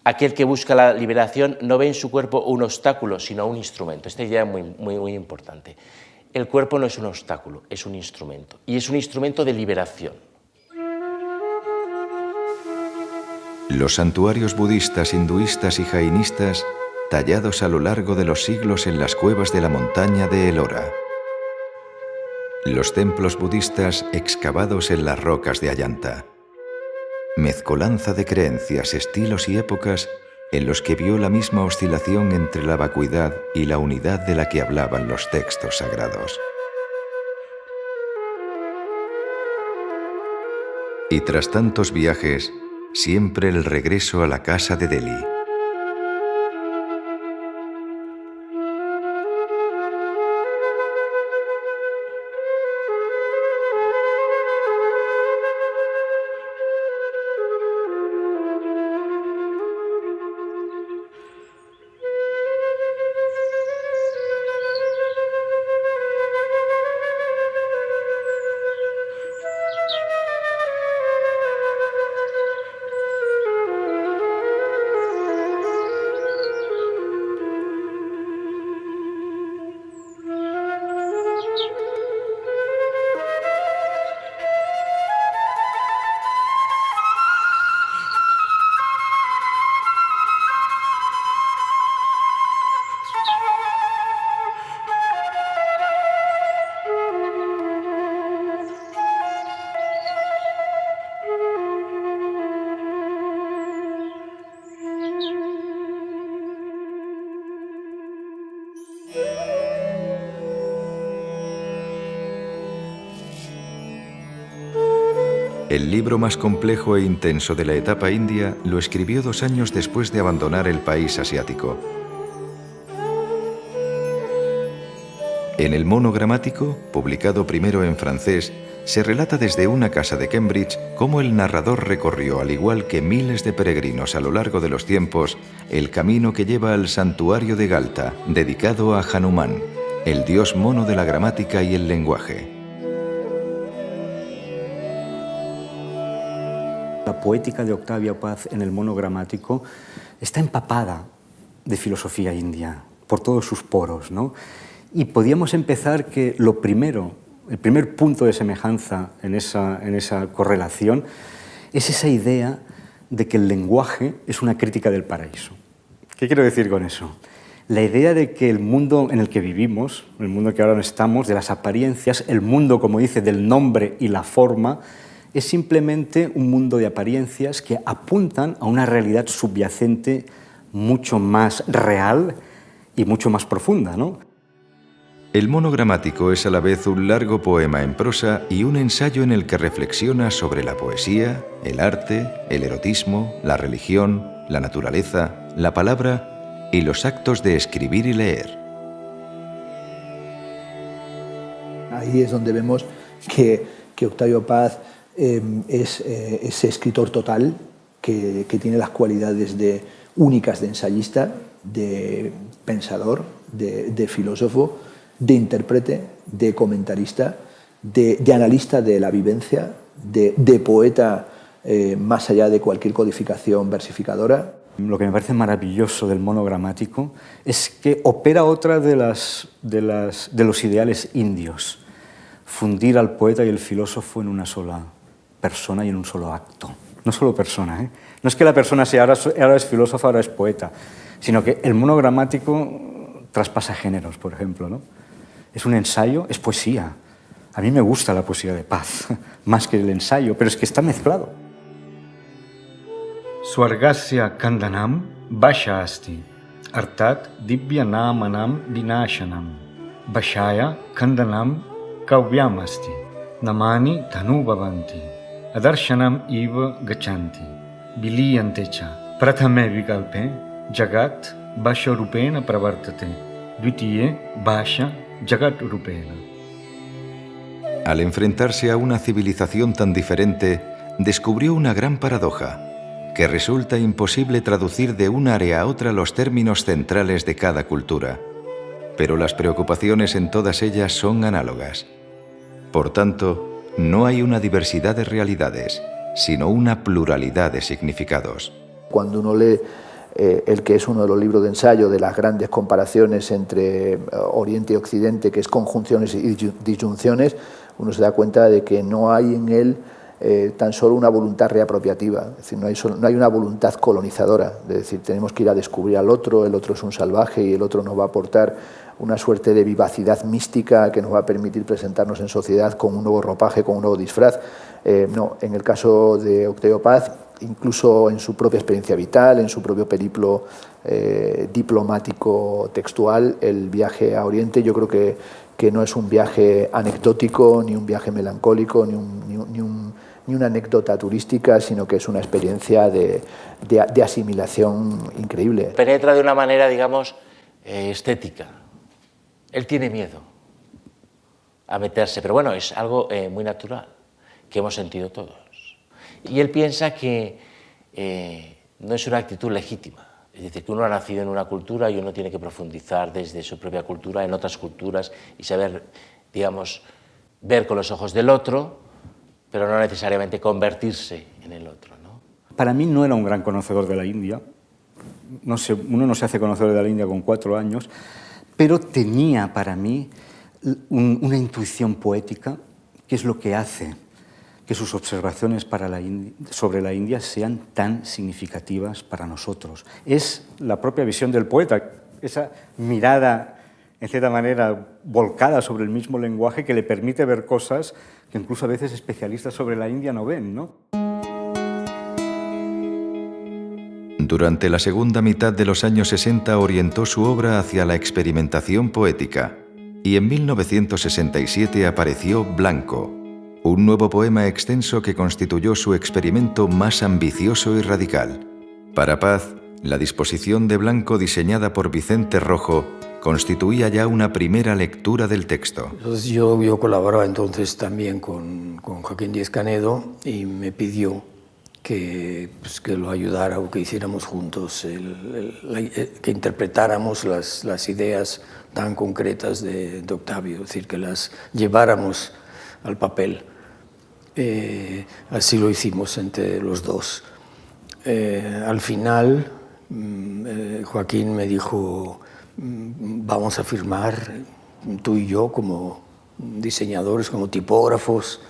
[SPEAKER 1] Aquel que busca la liberación no ve en su cuerpo un obstáculo, sino un instrumento. Esta idea es muy importante. El cuerpo no es un obstáculo, es un instrumento. Y es un instrumento de liberación.
[SPEAKER 13] Los santuarios budistas, hinduistas y jainistas, tallados a lo largo de los siglos en las cuevas de la montaña de Ellora. Los templos budistas excavados en las rocas de Ayanta. Mezcolanza de creencias, estilos y épocas en los que vio la misma oscilación entre la vacuidad y la unidad de la que hablaban los textos sagrados. Y tras tantos viajes, siempre el regreso a la casa de Delhi. El libro más complejo e intenso de la etapa india lo escribió 2 años después de abandonar el país asiático. En el monogramático, publicado primero en francés, se relata desde una casa de Cambridge cómo el narrador recorrió, al igual que miles de peregrinos a lo largo de los tiempos, el camino que lleva al santuario de Galta, dedicado a Hanuman, el dios mono de la gramática y el lenguaje.
[SPEAKER 7] La poética de Octavio Paz en el monogramático está empapada de filosofía india por todos sus poros, ¿no? Y podíamos empezar que el primer punto de semejanza en esa correlación es esa idea de que el lenguaje es una crítica del paraíso. ¿Qué quiero decir con eso? La idea de que el mundo en el que vivimos, el mundo que ahora estamos, de las apariencias, el mundo, como dice, del nombre y la forma, es simplemente un mundo de apariencias que apuntan a una realidad subyacente mucho más real y mucho más profunda, ¿no?
[SPEAKER 13] El monogramático es a la vez un largo poema en prosa y un ensayo en el que reflexiona sobre la poesía, el arte, el erotismo, la religión, la naturaleza, la palabra y los actos de escribir y leer.
[SPEAKER 8] Ahí es donde vemos que Octavio Paz es ese escritor total que tiene las cualidades únicas de ensayista, de pensador, de filósofo, de intérprete, de comentarista, de analista de la vivencia, de poeta más allá de cualquier codificación versificadora.
[SPEAKER 7] Lo que me parece maravilloso del monogramático es que opera otra de los ideales indios, fundir al poeta y el filósofo en una sola persona y en un solo acto. No solo persona, ¿eh? No es que la persona sea ahora es filósofa, ahora es poeta, sino que el monogramático traspasa géneros, por ejemplo, ¿no? Es un ensayo, es poesía. A mí me gusta la poesía de Paz, más que el ensayo, pero es que está mezclado. Swargasya Kandanam Basha Asti Artat Dibyanam Anam Vinashanam Bashaya Kandanam Kavyam Asti Namani Dhanu Bhavanti Adarshanam Iva Gachanti Biliyantecha Prathame Vikalpe Jagat Basha Rupena Pravartate Dvitiye Basha Jagat Rupena.
[SPEAKER 13] Al enfrentarse a una civilización tan diferente, descubrió una gran paradoja, que resulta imposible traducir de un área a otra los términos centrales de cada cultura, pero las preocupaciones en todas ellas son análogas. Por tanto, no hay una diversidad de realidades, sino una pluralidad de significados.
[SPEAKER 8] Cuando uno lee el que es uno de los libros de ensayo de las grandes comparaciones entre Oriente y Occidente, que es Conjunciones y Disyunciones, uno se da cuenta de que no hay en él tan solo una voluntad reapropiativa, es decir, no hay una voluntad colonizadora, es decir, tenemos que ir a descubrir al otro, el otro es un salvaje y el otro nos va a aportar una suerte de vivacidad mística que nos va a permitir presentarnos en sociedad con un nuevo ropaje, con un nuevo disfraz. No, en el caso de Octavio Paz, incluso en su propia experiencia vital, en su propio periplo diplomático textual, el viaje a Oriente yo creo que no es un viaje anecdótico, ni un viaje melancólico, ni una anécdota turística, sino que es una experiencia de asimilación increíble.
[SPEAKER 1] Penetra de una manera, digamos, estética. Él tiene miedo a meterse, pero bueno, es algo muy natural, que hemos sentido todos. Y él piensa que no es una actitud legítima. Es decir, que uno ha nacido en una cultura y uno tiene que profundizar desde su propia cultura en otras culturas y saber, digamos, ver con los ojos del otro, pero no necesariamente convertirse en el otro, ¿no?
[SPEAKER 7] Para mí no era un gran conocedor de la India. Uno no se hace conocedor de la India con 4 años, pero tenía para mí una intuición poética, que es lo que hace que sus observaciones sobre la India sean tan significativas para nosotros. Es la propia visión del poeta, esa mirada, en cierta manera, volcada sobre el mismo lenguaje que le permite ver cosas que incluso a veces especialistas sobre la India no ven, ¿no?
[SPEAKER 13] Durante la segunda mitad de los años 60 orientó su obra hacia la experimentación poética y en 1967 apareció Blanco, un nuevo poema extenso que constituyó su experimento más ambicioso y radical. Para Paz, la disposición de Blanco diseñada por Vicente Rojo constituía ya una primera lectura del texto.
[SPEAKER 4] Entonces yo colaboraba entonces también con Joaquín Díez Canedo y me pidió que lo ayudara o que hiciéramos juntos, que interpretáramos las ideas tan concretas de Octavio, es decir, que las lleváramos al papel. Así lo hicimos entre los dos. Al final, Joaquín me dijo, vamos a firmar tú y yo como diseñadores, como tipógrafos.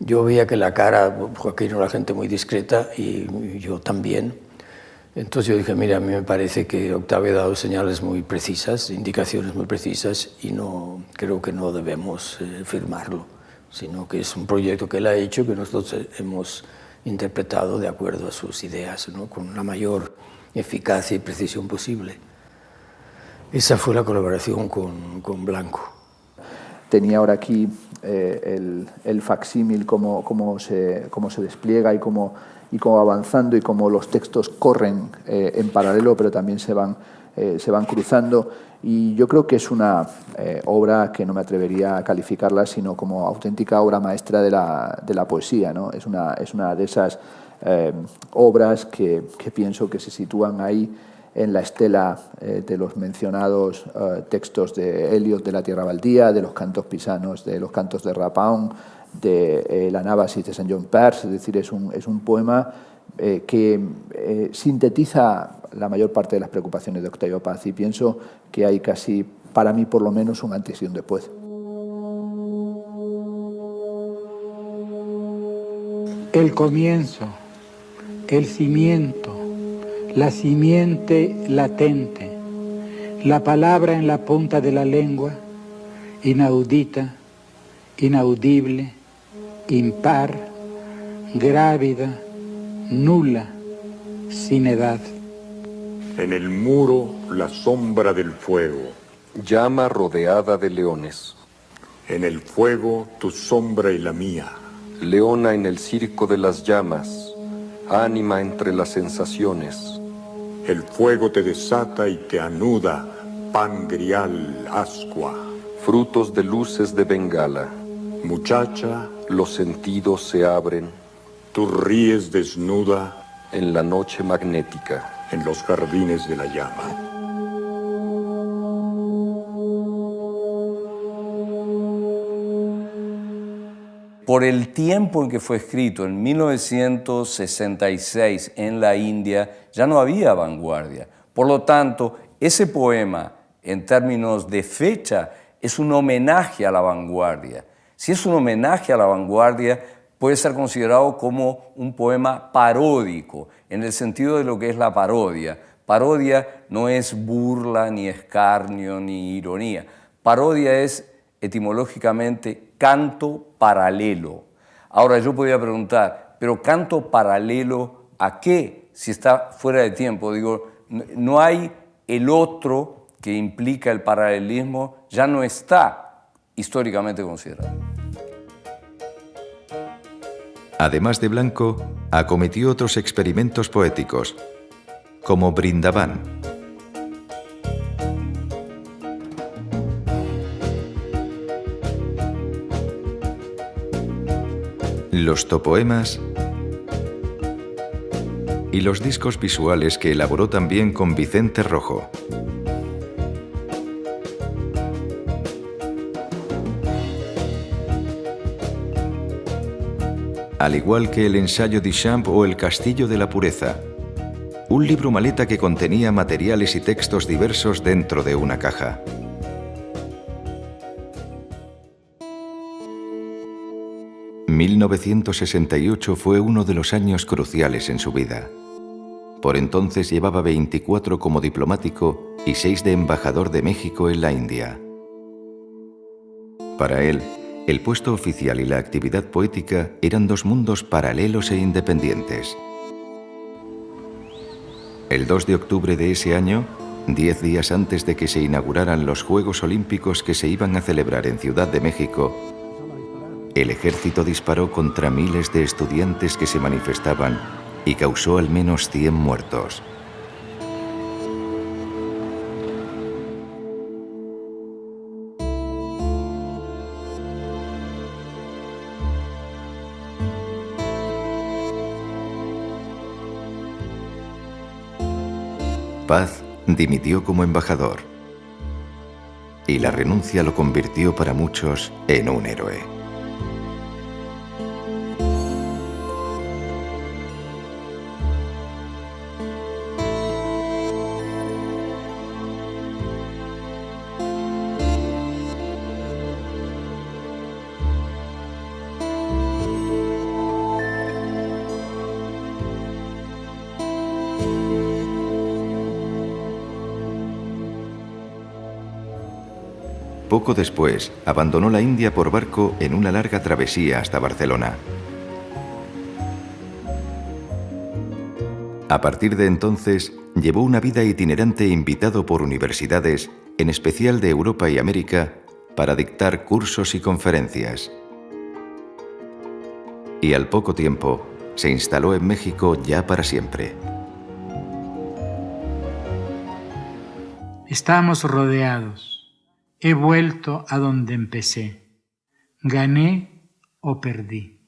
[SPEAKER 4] Yo veía que la cara, Joaquín era gente muy discreta y yo también. Entonces yo dije, mira, a mí me parece que Octavio ha dado señales muy precisas, indicaciones muy precisas y creo que no debemos firmarlo, sino que es un proyecto que él ha hecho que nosotros hemos interpretado de acuerdo a sus ideas, ¿no? Con la mayor eficacia y precisión posible. Esa fue la colaboración con Blanco.
[SPEAKER 8] Tenía ahora aquí el facsímil, cómo se despliega y cómo avanzando y cómo los textos corren en paralelo, pero también se van cruzando. Y yo creo que es una obra que no me atrevería a calificarla, sino como auténtica obra maestra de la poesía, ¿no? Es una de esas obras que pienso que se sitúan ahí, en el en la estela de los mencionados textos de Eliot de la Tierra Baldía, de los cantos pisanos, de los cantos de Rapin, de la Anábasis de Saint John Perse. Es decir, es un poema que sintetiza la mayor parte de las preocupaciones de Octavio Paz, y pienso que hay casi, para mí por lo menos, un antes y un después.
[SPEAKER 14] El comienzo, el cimiento, la simiente latente, la palabra en la punta de la lengua, inaudita, inaudible, impar, grávida, nula, sin edad.
[SPEAKER 2] En el muro, la sombra del fuego.
[SPEAKER 9] Llama rodeada de leones.
[SPEAKER 2] En el fuego, tu sombra y la mía.
[SPEAKER 9] Leona en el circo de las llamas, ánima entre las sensaciones.
[SPEAKER 2] El fuego te desata y te anuda, pan grial, ascua.
[SPEAKER 9] Frutos de luces de Bengala.
[SPEAKER 2] Muchacha,
[SPEAKER 9] los sentidos se abren.
[SPEAKER 2] Tú ríes desnuda.
[SPEAKER 9] En la noche magnética.
[SPEAKER 2] En los jardines de la llama.
[SPEAKER 22] Por el tiempo en que fue escrito, en 1966, en la India, ya no había vanguardia. Por lo tanto, ese poema, en términos de fecha, es un homenaje a la vanguardia. Si es un homenaje a la vanguardia, puede ser considerado como un poema paródico, en el sentido de lo que es la parodia. Parodia no es burla, ni escarnio, ni ironía. Parodia es, etimológicamente, canto paralelo. Ahora yo podría preguntar, ¿pero canto paralelo a qué? Si está fuera de tiempo. Digo, no hay el otro que implica el paralelismo, ya no está históricamente considerado.
[SPEAKER 13] Además de Blanco, acometió otros experimentos poéticos, como Brindavan. Los topoemas y los discos visuales que elaboró también con Vicente Rojo. Al igual que el ensayo Duchamp o El castillo de la pureza, un libro maleta que contenía materiales y textos diversos dentro de una caja. ...1968 fue uno de los años cruciales en su vida. Por entonces llevaba 24 como diplomático y 6 de embajador de México en la India. Para él, el puesto oficial y la actividad poética eran dos mundos paralelos e independientes. El 2 de octubre de ese año, 10 días antes de que se inauguraran los Juegos Olímpicos que se iban a celebrar en Ciudad de México, el ejército disparó contra miles de estudiantes que se manifestaban y causó al menos 100 muertos. Paz dimitió como embajador y la renuncia lo convirtió para muchos en un héroe. Poco después, abandonó la India por barco en una larga travesía hasta Barcelona. A partir de entonces, llevó una vida itinerante invitado por universidades, en especial de Europa y América, para dictar cursos y conferencias. Y al poco tiempo, se instaló en México ya para siempre.
[SPEAKER 14] Estamos rodeados. He vuelto a donde empecé. ¿Gané o perdí?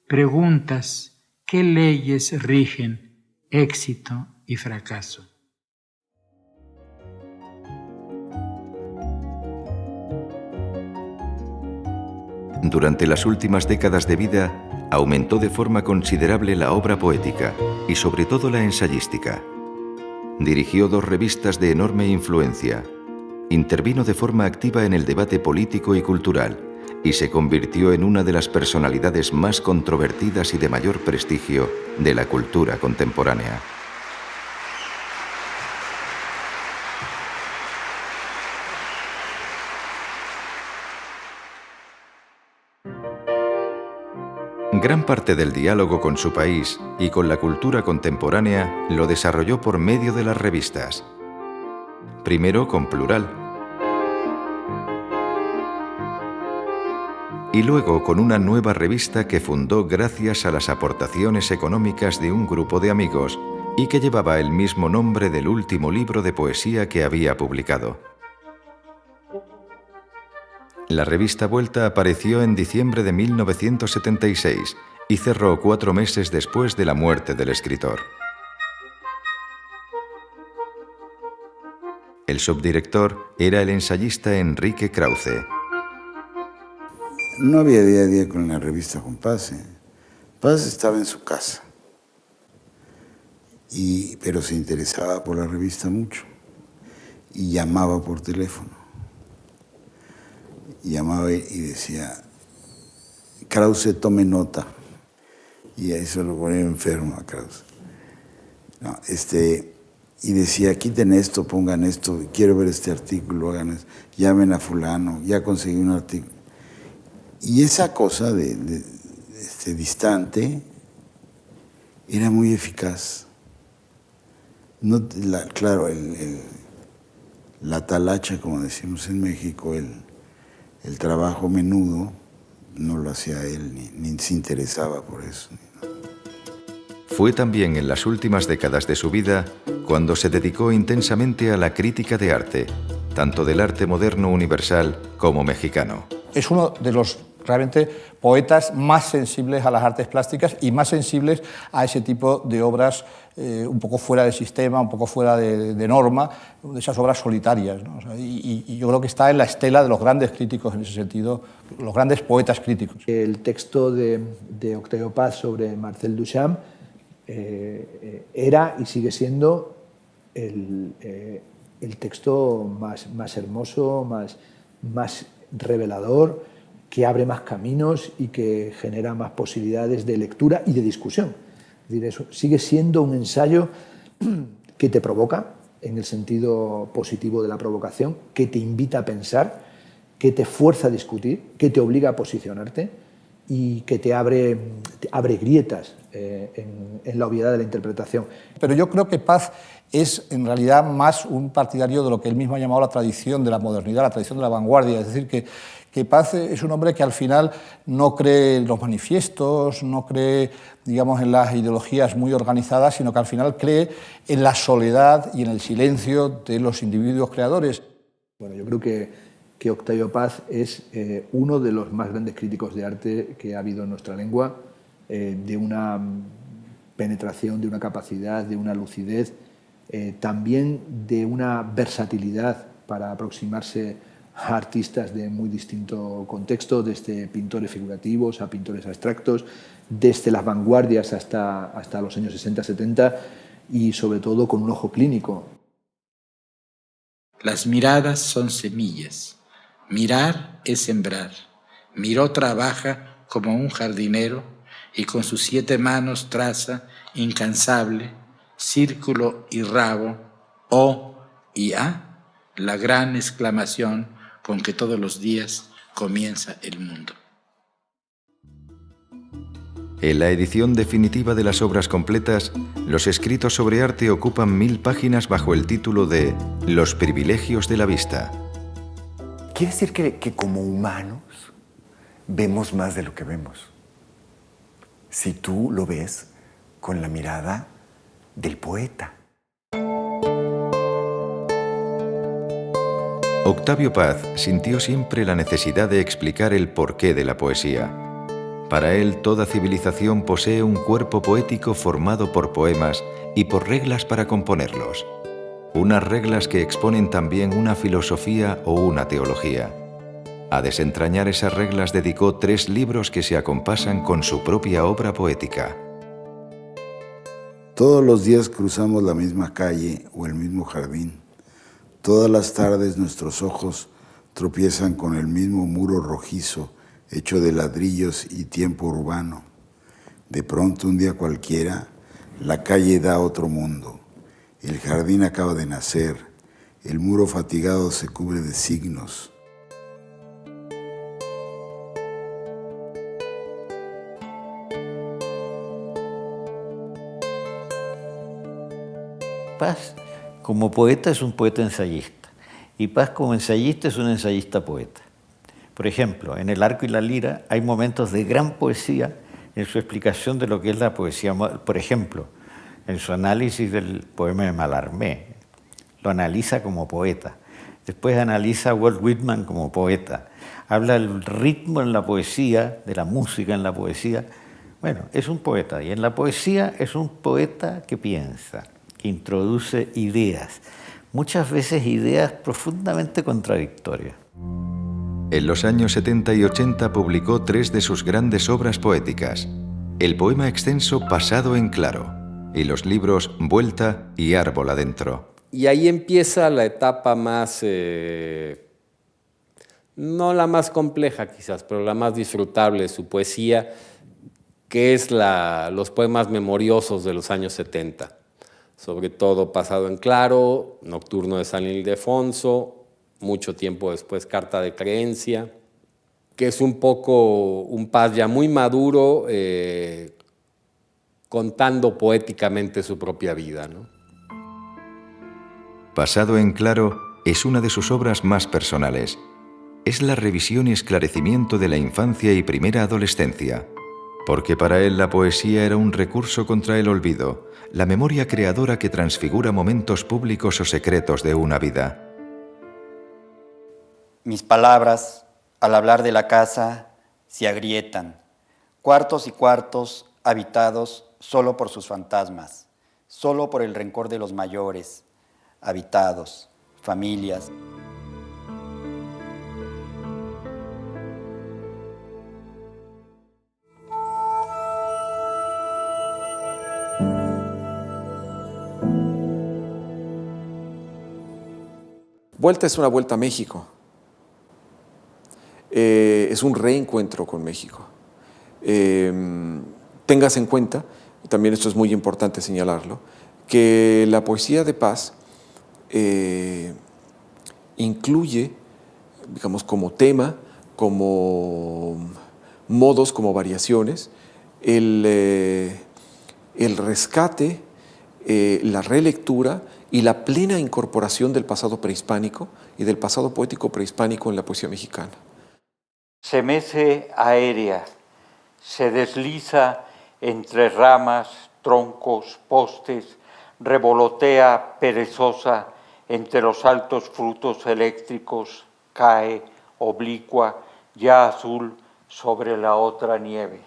[SPEAKER 14] Preguntas, ¿qué leyes rigen éxito y fracaso?
[SPEAKER 13] durante las últimas décadas de vida, aumentó de forma considerable la obra poética y sobre todo la ensayística. Dirigió 2 revistas de enorme influencia. Intervino de forma activa en el debate político y cultural y se convirtió en una de las personalidades más controvertidas y de mayor prestigio de la cultura contemporánea. Gran parte del diálogo con su país y con la cultura contemporánea lo desarrolló por medio de las revistas. Primero con Plural, y luego con una nueva revista que fundó gracias a las aportaciones económicas de un grupo de amigos y que llevaba el mismo nombre del último libro de poesía que había publicado. La revista Vuelta apareció en diciembre de 1976 y cerró 4 meses después de la muerte del escritor. El subdirector era el ensayista Enrique Krause.
[SPEAKER 5] No había día a día con la revista con Paz. Paz estaba en su casa, pero se interesaba por la revista mucho y llamaba por teléfono. Llamaba y decía, Krause, tome nota. Y ahí se lo ponía enfermo a Krause. No, y decía, quiten esto, pongan esto, quiero ver este artículo, hagan esto, llamen a fulano, ya conseguí un artículo. Y esa cosa distante era muy eficaz. No, claro, la talacha, como decimos en México, el trabajo menudo, no lo hacía él, ni se interesaba por eso.
[SPEAKER 13] Fue también en las últimas décadas de su vida cuando se dedicó intensamente a la crítica de arte, tanto del arte moderno universal como mexicano.
[SPEAKER 10] Es uno de los realmente poetas más sensibles a las artes plásticas y más sensibles a ese tipo de obras un poco fuera de sistema, un poco fuera de norma, de esas obras solitarias, ¿no? O sea, y yo creo que está en la estela de los grandes críticos en ese sentido, los grandes poetas críticos.
[SPEAKER 8] El texto de Octavio Paz sobre Marcel Duchamp era y sigue siendo el texto más hermoso, más revelador, que abre más caminos y que genera más posibilidades de lectura y de discusión. Es decir, eso sigue siendo un ensayo que te provoca, en el sentido positivo de la provocación, que te invita a pensar, que te fuerza a discutir, que te obliga a posicionarte y que te abre grietas en la obviedad de la interpretación.
[SPEAKER 10] Pero yo creo que Paz es en realidad más un partidario de lo que él mismo ha llamado la tradición de la modernidad, la tradición de la vanguardia, es decir, que Paz es un hombre que al final no cree en los manifiestos, no cree, digamos, en las ideologías muy organizadas, sino que al final cree en la soledad y en el silencio de los individuos creadores.
[SPEAKER 8] Bueno, yo creo que Octavio Paz es uno de los más grandes críticos de arte que ha habido en nuestra lengua, de una penetración, de una capacidad, de una lucidez, también de una versatilidad para aproximarse a artistas de muy distinto contexto, desde pintores figurativos a pintores abstractos, desde las vanguardias hasta los años 60-70 y sobre todo con un ojo clínico.
[SPEAKER 14] Las miradas son semillas. Mirar es sembrar. Miró trabaja como un jardinero y con sus 7 manos traza, incansable, círculo y rabo, O y A, la gran exclamación con que todos los días comienza el mundo.
[SPEAKER 13] En la edición definitiva de las obras completas, los escritos sobre arte ocupan 1000 páginas bajo el título de Los privilegios de la vista.
[SPEAKER 17] Quiere decir que como humanos vemos más de lo que vemos. Si tú lo ves con la mirada del poeta.
[SPEAKER 13] Octavio Paz sintió siempre la necesidad de explicar el porqué de la poesía. Para él, toda civilización posee un cuerpo poético formado por poemas y por reglas para componerlos. Unas reglas que exponen también una filosofía o una teología. A desentrañar esas reglas dedicó 3 libros que se acompasan con su propia obra poética.
[SPEAKER 5] Todos los días cruzamos la misma calle o el mismo jardín. Todas las tardes nuestros ojos tropiezan con el mismo muro rojizo hecho de ladrillos y tiempo urbano. De pronto, un día cualquiera, la calle da otro mundo. El jardín acaba de nacer. El muro fatigado se cubre de signos.
[SPEAKER 15] Paz, como poeta, es un poeta ensayista. Y Paz, como ensayista, es un ensayista poeta. Por ejemplo, en El arco y la lira hay momentos de gran poesía en su explicación de lo que es la poesía. Por ejemplo, en su análisis del poema de Mallarmé, lo analiza como poeta. Después analiza a Walt Whitman como poeta. Habla del ritmo en la poesía, de la música en la poesía. Bueno, es un poeta. Y en la poesía es un poeta que piensa, que introduce ideas. Muchas veces ideas profundamente contradictorias.
[SPEAKER 13] En los años 70 y 80 publicó 3 de sus grandes obras poéticas: el poema extenso Pasado en Claro y los libros Vuelta y Árbol adentro.
[SPEAKER 16] Y ahí empieza la etapa más, no la más compleja quizás, pero la más disfrutable de su poesía, que es los poemas memoriosos de los años 70. Sobre todo Pasado en Claro, Nocturno de San Ildefonso, mucho tiempo después Carta de Creencia, que es un poco un Paz ya muy maduro, contando poéticamente su propia vida, ¿no?
[SPEAKER 13] Pasado en Claro es una de sus obras más personales. Es la revisión y esclarecimiento de la infancia y primera adolescencia, porque para él la poesía era un recurso contra el olvido, la memoria creadora que transfigura momentos públicos o secretos de una vida.
[SPEAKER 18] Mis palabras, al hablar de la casa, se agrietan. Cuartos y cuartos habitados solo por sus fantasmas, solo por el rencor de los mayores, habitados, familias.
[SPEAKER 21] Vuelta es una vuelta a México. Es un reencuentro con México. Tengas en cuenta, también esto es muy importante señalarlo, que la poesía de Paz incluye, digamos, como tema, como modos, como variaciones, el rescate, la relectura y la plena incorporación del pasado prehispánico y del pasado poético prehispánico en la poesía mexicana.
[SPEAKER 19] Se mece aérea, se desliza entre ramas, troncos, postes, revolotea perezosa entre los altos frutos eléctricos, cae, oblicua, ya azul, sobre la otra nieve.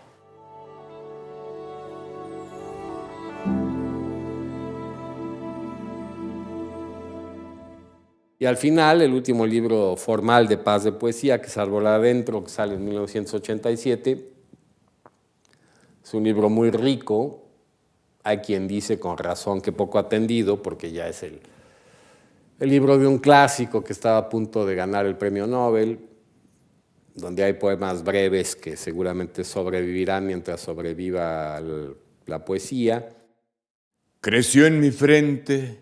[SPEAKER 16] Y al final, el último libro formal de Paz de poesía, que es Árbol adentro, que sale en 1987, es un libro muy rico. Hay quien dice con razón que poco atendido, porque ya es el libro de un clásico que estaba a punto de ganar el premio Nobel, donde hay poemas breves que seguramente sobrevivirán mientras sobreviva la poesía.
[SPEAKER 20] Creció en mi frente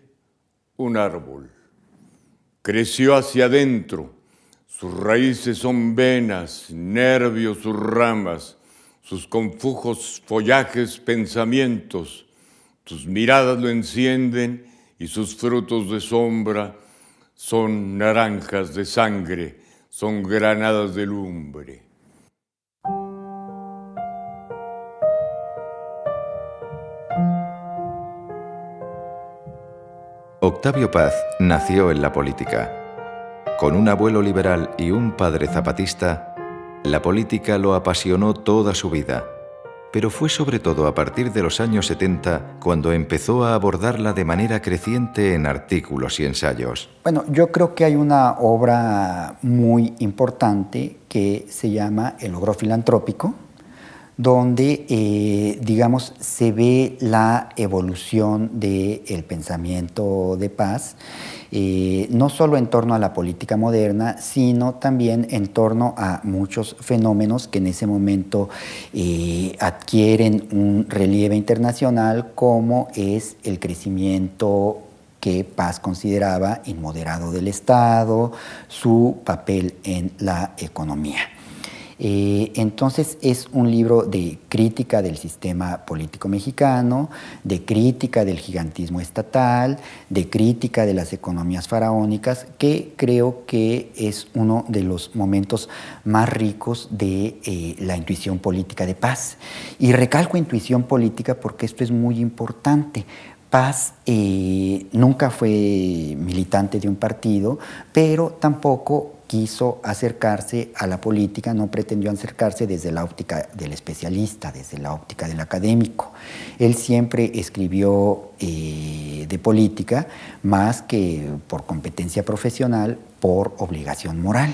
[SPEAKER 20] un árbol. Creció hacia adentro, sus raíces son venas, nervios sus ramas, sus confujos follajes pensamientos, tus miradas lo encienden y sus frutos de sombra son naranjas de sangre, son granadas de lumbre.
[SPEAKER 13] Octavio Paz nació en la política. Con un abuelo liberal y un padre zapatista, la política lo apasionó toda su vida. pero fue sobre todo a partir de los años 70 cuando empezó a abordarla de manera creciente en artículos y ensayos.
[SPEAKER 18] Bueno, yo creo que hay una obra muy importante que se llama El logro filantrópico, donde, digamos, se ve la evolución del pensamiento de Paz, no solo en torno a la política moderna, sino también en torno a muchos fenómenos que en ese momento adquieren un relieve internacional, como es el crecimiento que Paz consideraba inmoderado del Estado, su papel en la economía. Entonces es un libro de crítica del sistema político mexicano, de crítica del gigantismo estatal, de crítica de las economías faraónicas, que creo que es uno de los momentos más ricos de la intuición política de Paz. Y recalco intuición política porque esto es muy importante. Paz nunca fue militante de un partido, pero tampoco quiso acercarse a la política, no pretendió acercarse desde la óptica del especialista, desde la óptica del académico. Él siempre escribió de política más que por competencia profesional, por obligación moral.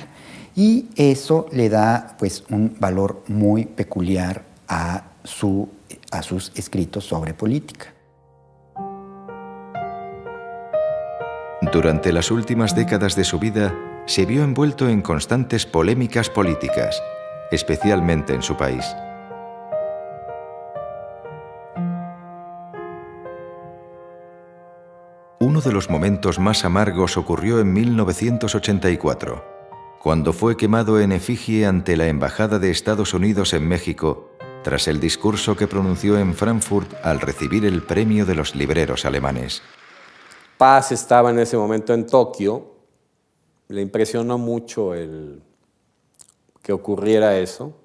[SPEAKER 18] Y eso le da pues un valor muy peculiar a sus escritos sobre política.
[SPEAKER 13] Durante las últimas décadas de su vida, se vio envuelto en constantes polémicas políticas, especialmente en su país. Uno de los momentos más amargos ocurrió en 1984, cuando fue quemado en efigie ante la Embajada de Estados Unidos en México, tras el discurso que pronunció en Frankfurt al recibir el premio de los libreros alemanes.
[SPEAKER 16] Paz estaba en ese momento en Tokio. Le impresionó mucho que ocurriera eso.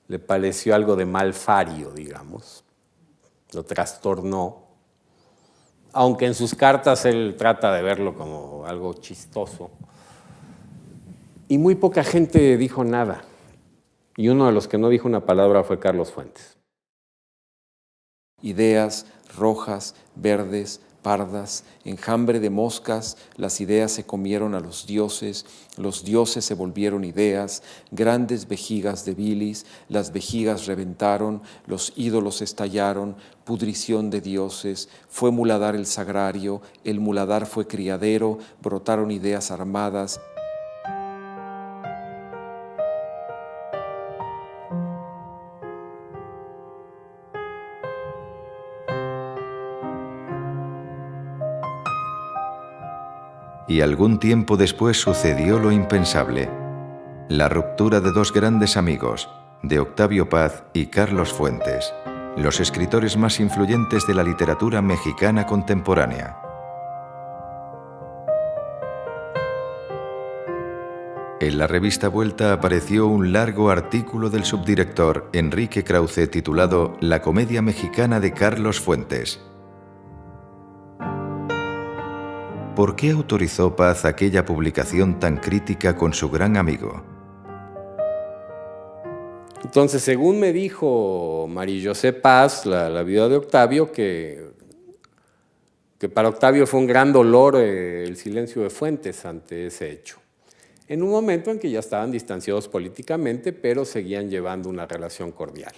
[SPEAKER 16] Le pareció algo de malfario, digamos. Lo trastornó. Aunque en sus cartas él trata de verlo como algo chistoso. Y muy poca gente dijo nada. Y uno de los que no dijo una palabra fue Carlos Fuentes.
[SPEAKER 21] Ideas rojas, verdes, pardas, enjambre de moscas, las ideas se comieron a los dioses se volvieron ideas, grandes vejigas de bilis, las vejigas reventaron, los ídolos estallaron, pudrición de dioses, fue muladar el sagrario, el muladar fue criadero, brotaron ideas armadas.
[SPEAKER 13] Y algún tiempo después sucedió lo impensable: la ruptura de dos grandes amigos, de Octavio Paz y Carlos Fuentes, los escritores más influyentes de la literatura mexicana contemporánea. En la revista Vuelta apareció un largo artículo del subdirector Enrique Krause titulado La comedia mexicana de Carlos Fuentes. ¿Por qué autorizó Paz aquella publicación tan crítica con su gran amigo?
[SPEAKER 16] Entonces, según me dijo María José Paz, la viuda de Octavio, que para Octavio fue un gran dolor el silencio de Fuentes ante ese hecho. En un momento en que ya estaban distanciados políticamente, pero seguían llevando una relación cordial.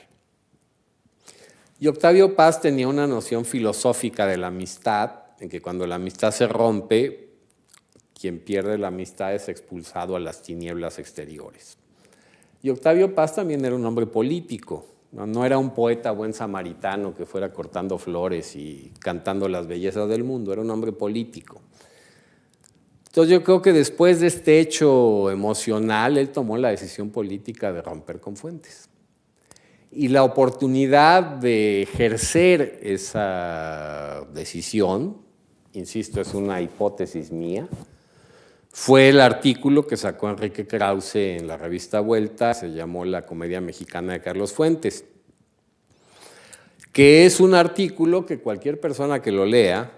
[SPEAKER 16] Y Octavio Paz tenía una noción filosófica de la amistad, en que cuando la amistad se rompe, quien pierde la amistad es expulsado a las tinieblas exteriores. Y Octavio Paz también era un hombre político, no era un poeta buen samaritano que fuera cortando flores y cantando las bellezas del mundo, era un hombre político. Entonces yo creo que después de este hecho emocional, él tomó la decisión política de romper con Fuentes. Y la oportunidad de ejercer esa decisión, insisto, es una hipótesis mía, fue el artículo que sacó Enrique Krause en la revista Vuelta, se llamó La comedia mexicana de Carlos Fuentes, que es un artículo que cualquier persona que lo lea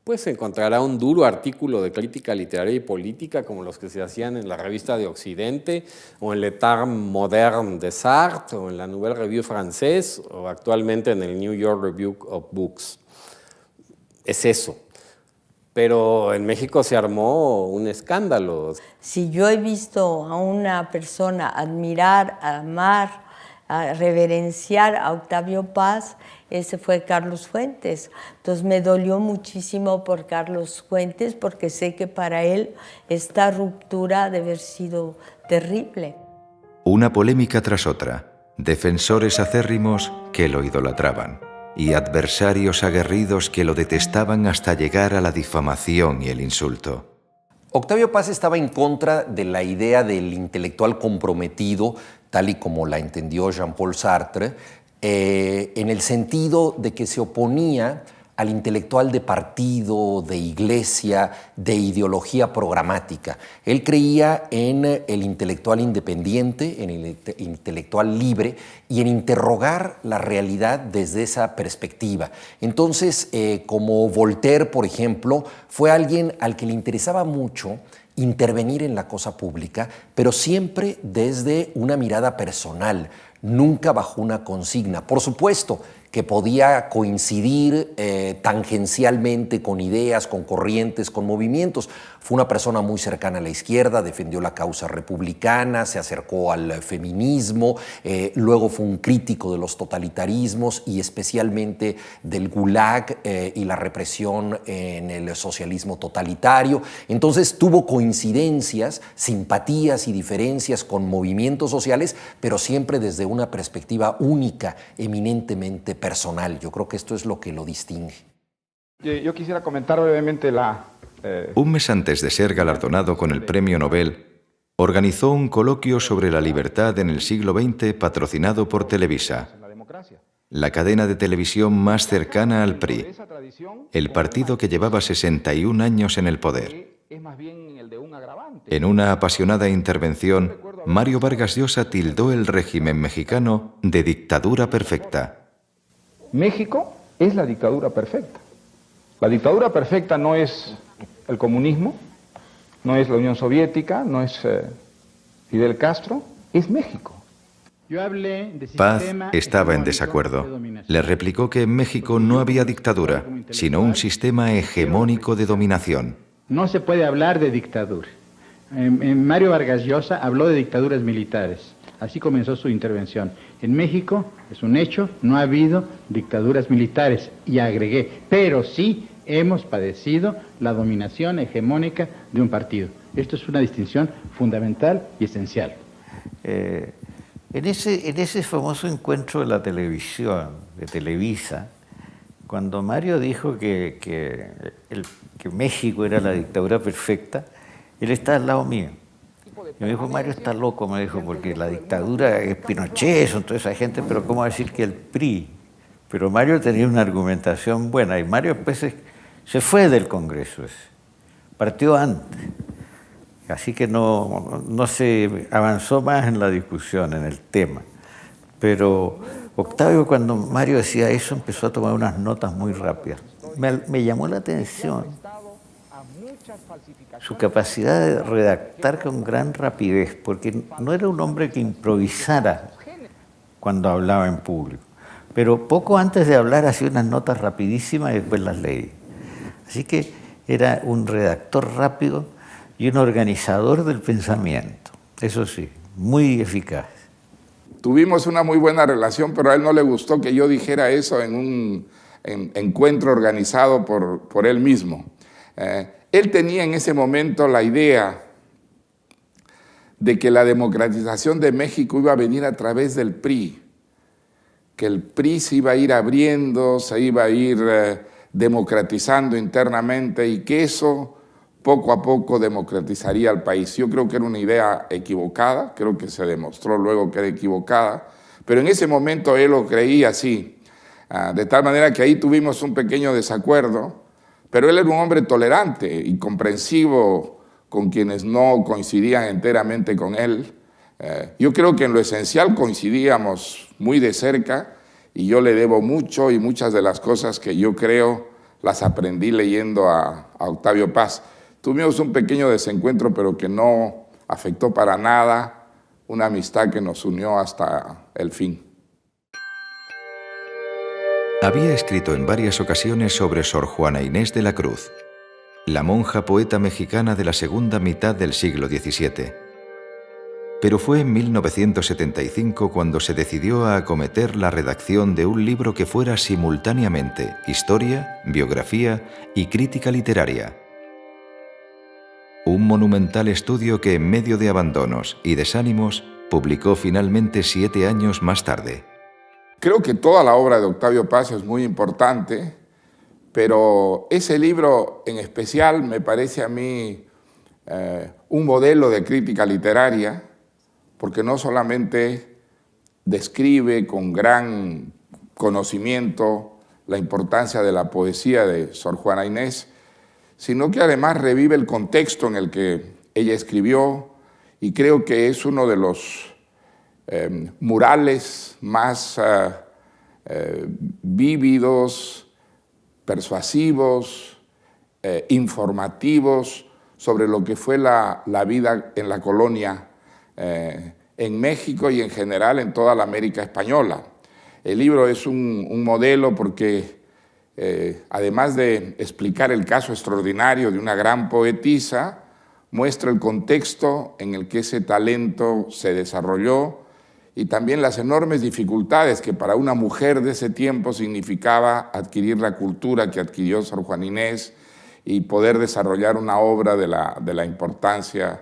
[SPEAKER 16] pues encontrará un duro artículo de crítica literaria y política como los que se hacían en la Revista de Occidente o en l'État moderne de Sartre o en la Nouvelle Revue francés o actualmente en el New York Review of Books. Es eso. Pero en México se armó un escándalo.
[SPEAKER 3] Si yo he visto a una persona admirar, amar, a reverenciar a Octavio Paz, ese fue Carlos Fuentes. Entonces me dolió muchísimo por Carlos Fuentes porque sé que para él esta ruptura debe haber sido terrible.
[SPEAKER 13] Una polémica tras otra, defensores acérrimos que lo idolatraban y adversarios aguerridos que lo detestaban hasta llegar a la difamación y el insulto.
[SPEAKER 11] Octavio Paz estaba en contra de la idea del intelectual comprometido, tal y como la entendió Jean-Paul Sartre, en el sentido de que se oponía al intelectual de partido, de iglesia, de ideología programática. Él creía en el intelectual independiente, en el intelectual libre y en interrogar la realidad desde esa perspectiva. Entonces, como Voltaire, por ejemplo, fue alguien al que le interesaba mucho intervenir en la cosa pública, pero siempre desde una mirada personal, nunca bajo una consigna. Por supuesto que podía coincidir tangencialmente con ideas, con corrientes, con movimientos. Fue una persona muy cercana a la izquierda, defendió la causa republicana, se acercó al feminismo, luego fue un crítico de los totalitarismos y especialmente del Gulag y la represión en el socialismo totalitario. Entonces tuvo coincidencias, simpatías y diferencias con movimientos sociales, pero siempre desde una perspectiva única, eminentemente personal. Yo creo que esto es lo que lo distingue.
[SPEAKER 12] Yo quisiera comentar brevemente
[SPEAKER 13] Un mes antes de ser galardonado con el Premio Nobel, organizó un coloquio sobre la libertad en el siglo XX patrocinado por Televisa, la cadena de televisión más cercana al PRI, el partido que llevaba 61 años en el poder. En una apasionada intervención, Mario Vargas Llosa tildó el régimen mexicano de dictadura perfecta.
[SPEAKER 12] México es la dictadura perfecta. La dictadura perfecta no es el comunismo, no es la Unión Soviética, no es Fidel Castro, es México.
[SPEAKER 13] Paz estaba en desacuerdo. Le replicó que en México no había dictadura, sino un sistema hegemónico de dominación.
[SPEAKER 24] No se puede hablar de dictadura. Mario Vargas Llosa habló de dictaduras militares. Así comenzó su intervención. En México, es un hecho, no ha habido dictaduras militares. Y agregué, pero sí hemos padecido la dominación hegemónica de un partido. Esto es una distinción fundamental y esencial.
[SPEAKER 15] En ese famoso encuentro de la televisión, de Televisa, cuando Mario dijo que México era la dictadura perfecta, él está al lado mío. Y me dijo, Mario está loco, me dijo, porque la dictadura es Pinochet, son toda esa gente, pero ¿cómo decir que el PRI? Pero Mario tenía una argumentación buena, y Mario después se fue del Congreso ese, partió antes. Así que no se avanzó más en la discusión, en el tema. Pero Octavio, cuando Mario decía eso, empezó a tomar unas notas muy rápidas. Me llamó la atención su capacidad de redactar con gran rapidez, porque no era un hombre que improvisara cuando hablaba en público, pero poco antes de hablar hacía unas notas rapidísimas y después las leía. Así que era un redactor rápido y un organizador del pensamiento, eso sí, muy eficaz.
[SPEAKER 25] Tuvimos una muy buena relación, pero a él no le gustó que yo dijera eso en un encuentro organizado por él mismo. Él tenía en ese momento la idea de que la democratización de México iba a venir a través del PRI, que el PRI se iba a ir abriendo, se iba a ir democratizando internamente y que eso poco a poco democratizaría al país. Yo creo que era una idea equivocada, creo que se demostró luego que era equivocada, pero en ese momento él lo creía así, de tal manera que ahí tuvimos un pequeño desacuerdo. Pero él era un hombre tolerante y comprensivo con quienes no coincidían enteramente con él. Yo creo que en lo esencial coincidíamos muy de cerca y yo le debo mucho y muchas de las cosas que yo creo las aprendí leyendo a Octavio Paz. Tuvimos un pequeño desencuentro, pero que no afectó para nada una amistad que nos unió hasta el fin.
[SPEAKER 13] Había escrito en varias ocasiones sobre Sor Juana Inés de la Cruz, la monja poeta mexicana de la segunda mitad del siglo XVII. Pero fue en 1975 cuando se decidió a acometer la redacción de un libro que fuera simultáneamente historia, biografía y crítica literaria. Un monumental estudio que, en medio de abandonos y desánimos, publicó finalmente 7 años más tarde.
[SPEAKER 25] Creo que toda la obra de Octavio Paz es muy importante, pero ese libro en especial me parece a mí un modelo de crítica literaria, porque no solamente describe con gran conocimiento la importancia de la poesía de Sor Juana Inés, sino que además revive el contexto en el que ella escribió, y creo que es uno de los murales más vívidos, persuasivos, informativos sobre lo que fue la vida en la colonia en México y en general en toda la América española. El libro es un modelo porque además de explicar el caso extraordinario de una gran poetisa, muestra el contexto en el que ese talento se desarrolló y también las enormes dificultades que para una mujer de ese tiempo significaba adquirir la cultura que adquirió Sor Juana Inés y poder desarrollar una obra de la importancia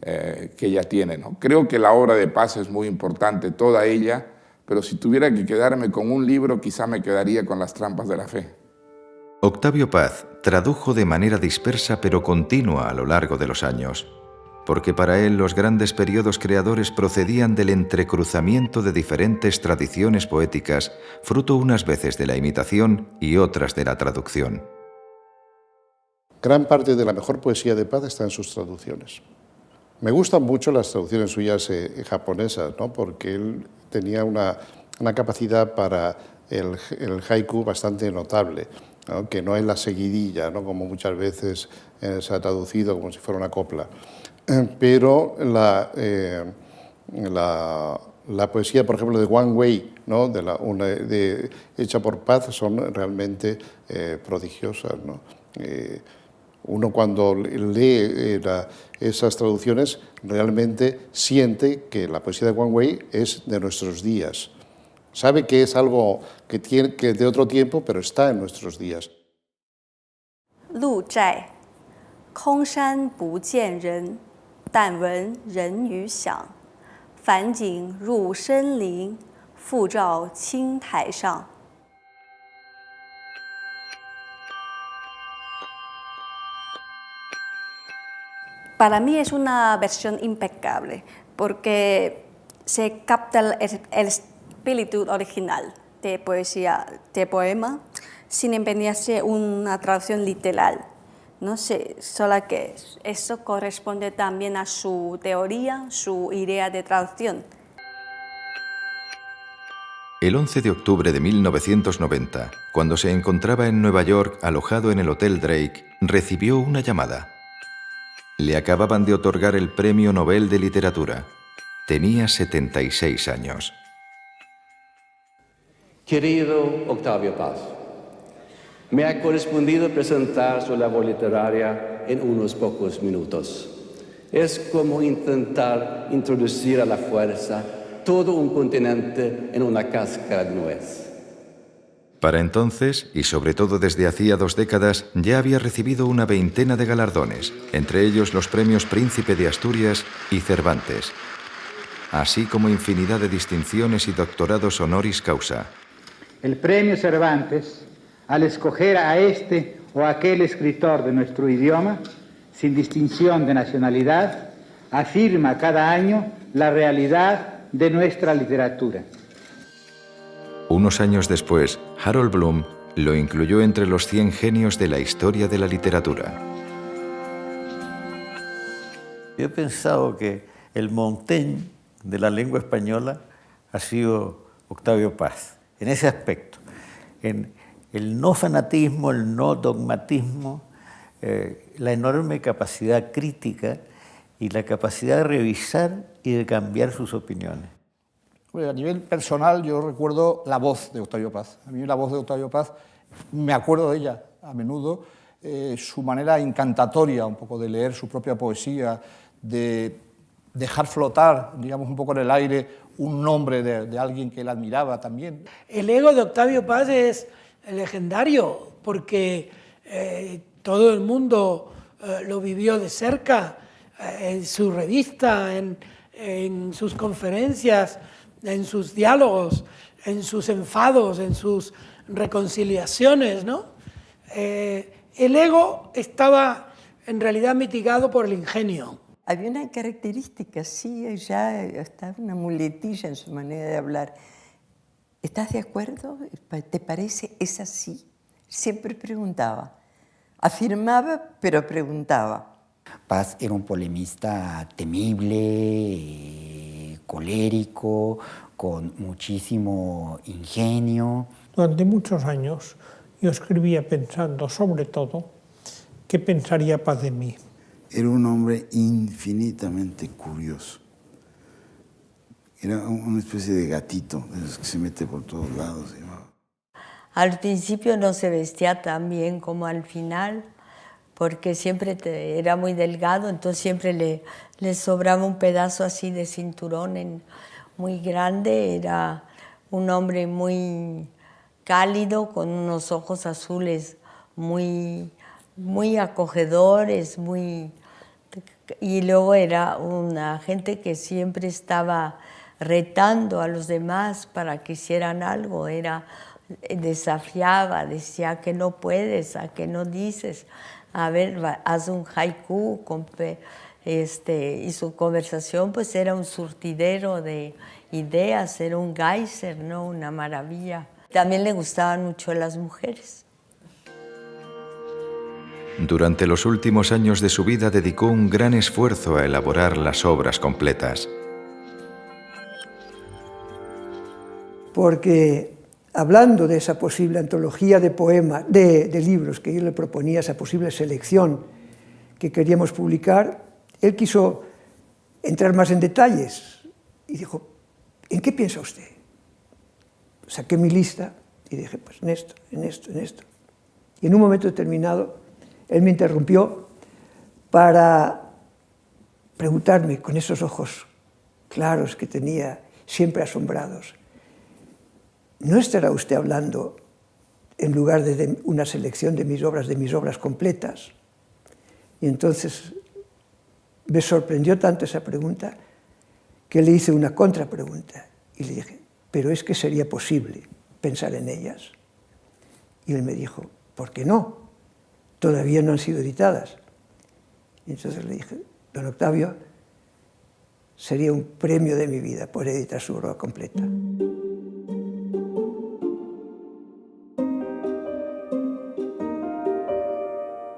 [SPEAKER 25] que ella tiene, ¿no? Creo que la obra de Paz es muy importante, toda ella, pero si tuviera que quedarme con un libro, quizá me quedaría con Las trampas de la fe.
[SPEAKER 13] Octavio Paz tradujo de manera dispersa pero continua a lo largo de los años, porque para él los grandes periodos creadores procedían del entrecruzamiento de diferentes tradiciones poéticas, fruto unas veces de la imitación y otras de la traducción.
[SPEAKER 1] Gran parte de la mejor poesía de Paz está en sus traducciones. Me gustan mucho las traducciones suyas japonesas, ¿no? Porque él tenía una capacidad para el haiku bastante notable, ¿no? Que no es la seguidilla, ¿no? Como muchas veces se ha traducido como si fuera una copla. Pero la poesía, por ejemplo, de Wang Wei, ¿no? Hecha por Paz, son realmente prodigiosas, ¿no? Uno cuando lee esas traducciones realmente siente que la poesía de Wang Wei es de nuestros días. Sabe que es algo que de otro tiempo, pero está en nuestros días.
[SPEAKER 4] 鹿柴，空山不见人，但闻人语响。返景入深林，复照青苔上。 Para mí es una versión impecable porque se capta el espíritu original de poesía, de poema, sin empeñarse una traducción literal. No sé, solo que eso corresponde también a su teoría, su idea de traducción.
[SPEAKER 13] El 11 de octubre de 1990, cuando se encontraba en Nueva York alojado en el Hotel Drake, recibió una llamada. Le acababan de otorgar el Premio Nobel de Literatura. Tenía 76 años.
[SPEAKER 6] Querido Octavio Paz, me ha correspondido presentar su labor literaria en unos pocos minutos. Es como intentar introducir a la fuerza todo un continente en una cáscara de nuez.
[SPEAKER 13] Para entonces, y sobre todo desde hacía 2 décadas, ya había recibido una veintena de galardones, entre ellos los premios Príncipe de Asturias y Cervantes, así como infinidad de distinciones y doctorados honoris causa.
[SPEAKER 24] El premio Cervantes, al escoger a este o aquel escritor de nuestro idioma, sin distinción de nacionalidad, afirma cada año la realidad de nuestra literatura.
[SPEAKER 13] Unos años después, Harold Bloom lo incluyó entre los 100 genios de la historia de la literatura.
[SPEAKER 15] Yo he pensado que el Montaigne de la lengua española ha sido Octavio Paz, en ese aspecto, en el no fanatismo, el no dogmatismo, la enorme capacidad crítica y la capacidad de revisar y de cambiar sus opiniones.
[SPEAKER 10] A nivel personal, yo recuerdo la voz de Octavio Paz. A mí la voz de Octavio Paz, me acuerdo de ella a menudo, su manera encantatoria un poco de leer su propia poesía, de dejar flotar, digamos, un poco en el aire un nombre de alguien que él admiraba también.
[SPEAKER 2] El ego de Octavio Paz es legendario porque todo el mundo lo vivió de cerca, en su revista, en sus conferencias, en sus diálogos, en sus enfados, en sus reconciliaciones, ¿no? El ego estaba en realidad mitigado por el ingenio.
[SPEAKER 7] Había una característica, sí, ella estaba una muletilla en su manera de hablar. ¿Estás de acuerdo? ¿Te parece? ¿Es así? Siempre preguntaba. Afirmaba, pero preguntaba.
[SPEAKER 9] Paz era un polemista temible, colérico, con muchísimo ingenio.
[SPEAKER 22] Durante muchos años yo escribía pensando, sobre todo, qué pensaría Paz de mí.
[SPEAKER 5] Era un hombre infinitamente curioso. Era una especie de gatito, de esos que se mete por todos lados.
[SPEAKER 3] Al principio no se vestía tan bien como al final, porque siempre era muy delgado, entonces siempre le sobraba un pedazo así de cinturón muy grande. Era un hombre muy cálido, con unos ojos azules muy acogedores, y luego era una gente que siempre estaba retando a los demás para que hicieran algo, desafiaba, decía que no puedes, a que no dices, a ver, haz un haiku, y su conversación pues era un surtidero de ideas, era un geyser, ¿no? Una maravilla. También le gustaban mucho las mujeres.
[SPEAKER 13] Durante los últimos años de su vida dedicó un gran esfuerzo a elaborar las obras completas.
[SPEAKER 23] Porque hablando de esa posible antología de poemas, de libros que yo le proponía, esa posible selección que queríamos publicar, él quiso entrar más en detalles y dijo, ¿en qué piensa usted? Saqué mi lista y dije, pues en esto, en esto, en esto. Y en un momento determinado, él me interrumpió para preguntarme con esos ojos claros que tenía, siempre asombrados, ¿no estará usted hablando, en lugar de una selección de mis obras completas? Y entonces me sorprendió tanto esa pregunta que le hice una contrapregunta y le dije, ¿pero es que sería posible pensar en ellas? Y él me dijo, ¿por qué no? Todavía no han sido editadas. Y entonces le dije, don Octavio, sería un premio de mi vida por editar su obra completa.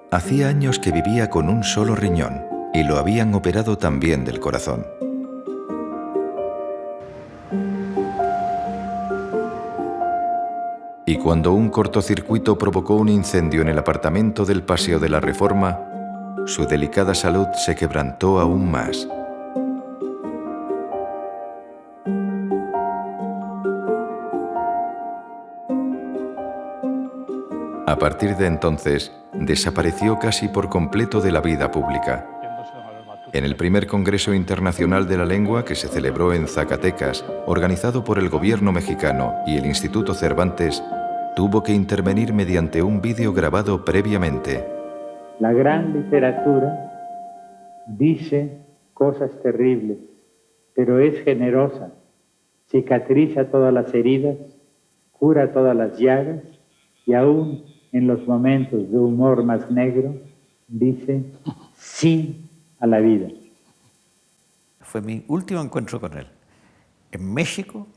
[SPEAKER 13] Hacía años que vivía con un solo riñón y lo habían operado también del corazón. Y cuando un cortocircuito provocó un incendio en el apartamento del Paseo de la Reforma, su delicada salud se quebrantó aún más. A partir de entonces, desapareció casi por completo de la vida pública. En el primer Congreso Internacional de la Lengua, que se celebró en Zacatecas, organizado por el gobierno mexicano y el Instituto Cervantes, tuvo que intervenir mediante un vídeo grabado previamente.
[SPEAKER 26] La gran literatura dice cosas terribles, pero es generosa, cicatriza todas las heridas, cura todas las llagas y aún en los momentos de humor más negro, dice sí a la vida.
[SPEAKER 15] Fue mi último encuentro con él, en México,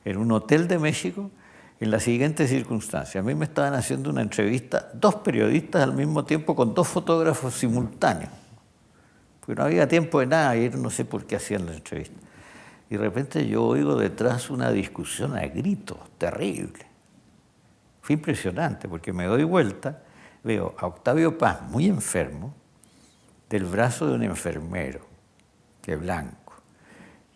[SPEAKER 15] en un hotel de México, en la siguiente circunstancia. A mí me estaban haciendo una entrevista, 2 periodistas al mismo tiempo con 2 fotógrafos simultáneos. Porque no había tiempo de nada y no sé por qué hacían la entrevista. Y de repente yo oigo detrás una discusión a gritos terrible. Fue impresionante porque me doy vuelta, veo a Octavio Paz muy enfermo, del brazo de un enfermero, de blanco.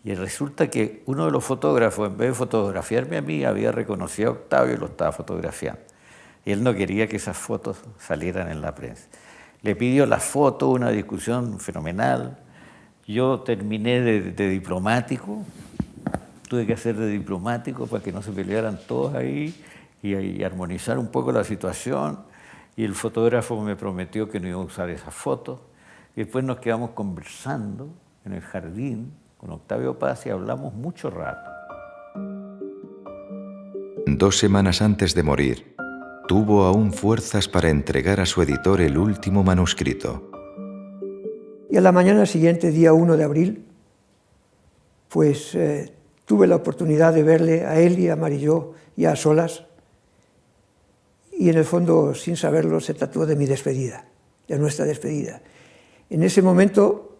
[SPEAKER 15] Y resulta que uno de los fotógrafos, en vez de fotografiarme a mí, había reconocido a Octavio y lo estaba fotografiando. Y él no quería que esas fotos salieran en la prensa. Le pidió la foto, una discusión fenomenal. Yo terminé de diplomático, tuve que hacer de diplomático para que no se pelearan todos ahí y armonizar un poco la situación. Y el fotógrafo me prometió que no iba a usar esas fotos. Y después nos quedamos conversando en el jardín con Octavio Paz y hablamos mucho rato.
[SPEAKER 13] 2 semanas antes de morir, tuvo aún fuerzas para entregar a su editor el último manuscrito.
[SPEAKER 23] Y a la mañana siguiente, día 1 de abril, pues tuve la oportunidad de verle a él y a Marilló ya a solas, y en el fondo, sin saberlo, se trató de mi despedida, de nuestra despedida. En ese momento,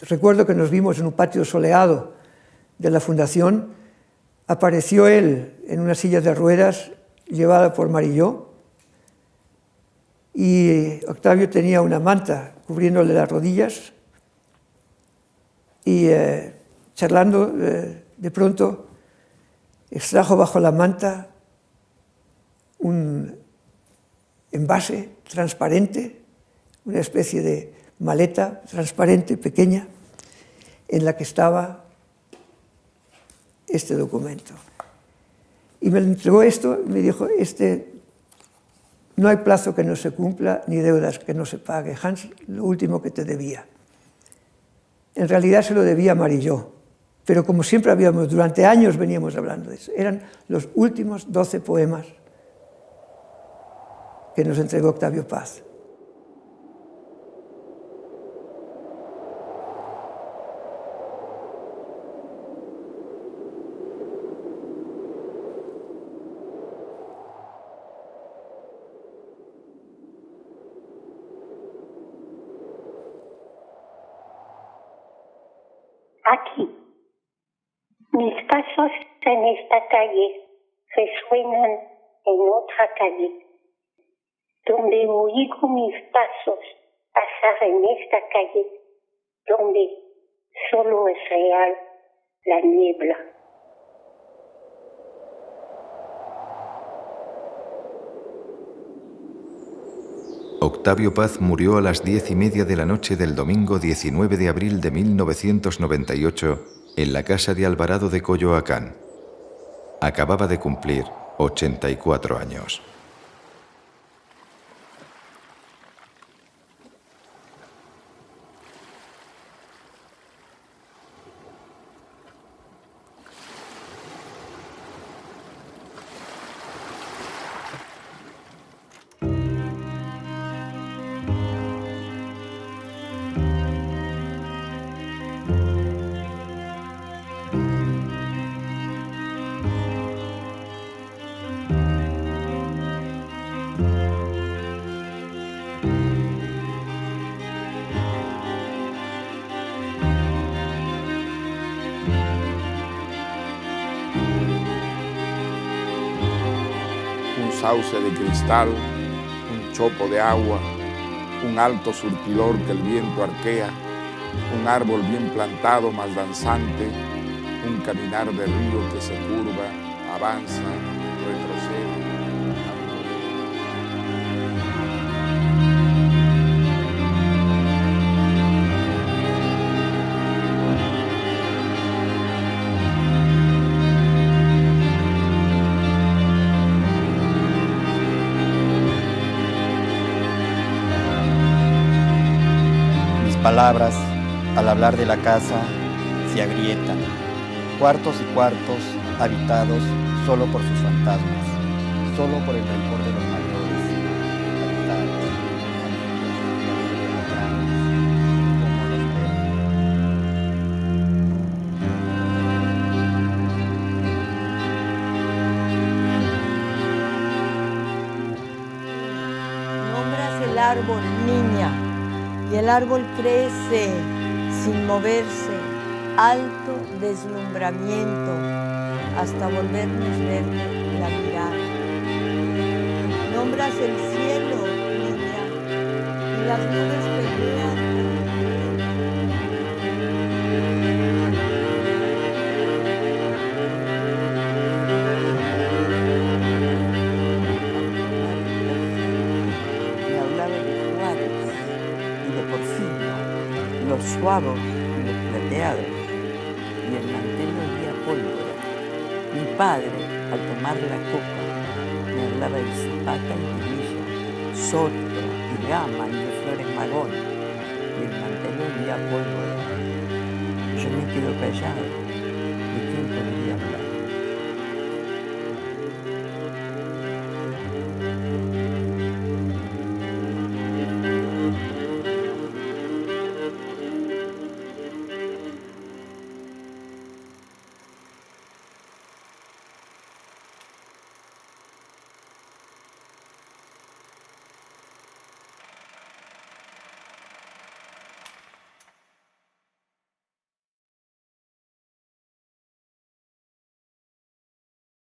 [SPEAKER 23] recuerdo que nos vimos en un patio soleado de la Fundación. Apareció él en una silla de ruedas llevada por Marilló, y Octavio tenía una manta cubriéndole las rodillas, y charlando, de pronto extrajo bajo la manta un envase transparente, una especie de maleta transparente, pequeña, en la que estaba este documento. Y me entregó esto y me dijo, no hay plazo que no se cumpla, ni deudas que no se pague. Hans, lo último que te debía. En realidad se lo debía a Marilló, pero como siempre durante años veníamos hablando de eso. Eran los últimos 12 poemas que nos entregó Octavio Paz.
[SPEAKER 8] Aquí, mis pasos en esta calle resuenan en otra calle, donde oigo mis pasos pasar en esta calle, donde solo es real la niebla.
[SPEAKER 13] Octavio Paz murió a las 10:30 de la noche del domingo 19 de abril de 1998 en la casa de Alvarado de Coyoacán. Acababa de cumplir 84 años.
[SPEAKER 25] Sauce de cristal, un chopo de agua, un alto surtidor que el viento arquea, un árbol bien plantado más danzante, un caminar de río que se curva, avanza, retrocede.
[SPEAKER 9] Palabras, al hablar de la casa, se agrietan. Cuartos y cuartos habitados solo por sus fantasmas, solo por el rencor de los mayores, habitados, como los
[SPEAKER 3] Nombras el árbol, niña. Y el árbol crece sin moverse, alto deslumbramiento, hasta volvernos verde la mirada. Nombras el cielo, niña, y las nubes pelean.
[SPEAKER 7] Me hablaba de Juárez y de Porfirio, los suavos y los plateados, y el mantel olía a pólvora. Mi padre, al tomar la copa, me hablaba de Zapata y de Villa, Soto y Gama y de Flores Magón, y el mantel olía a pólvora. Yo me quedo callado.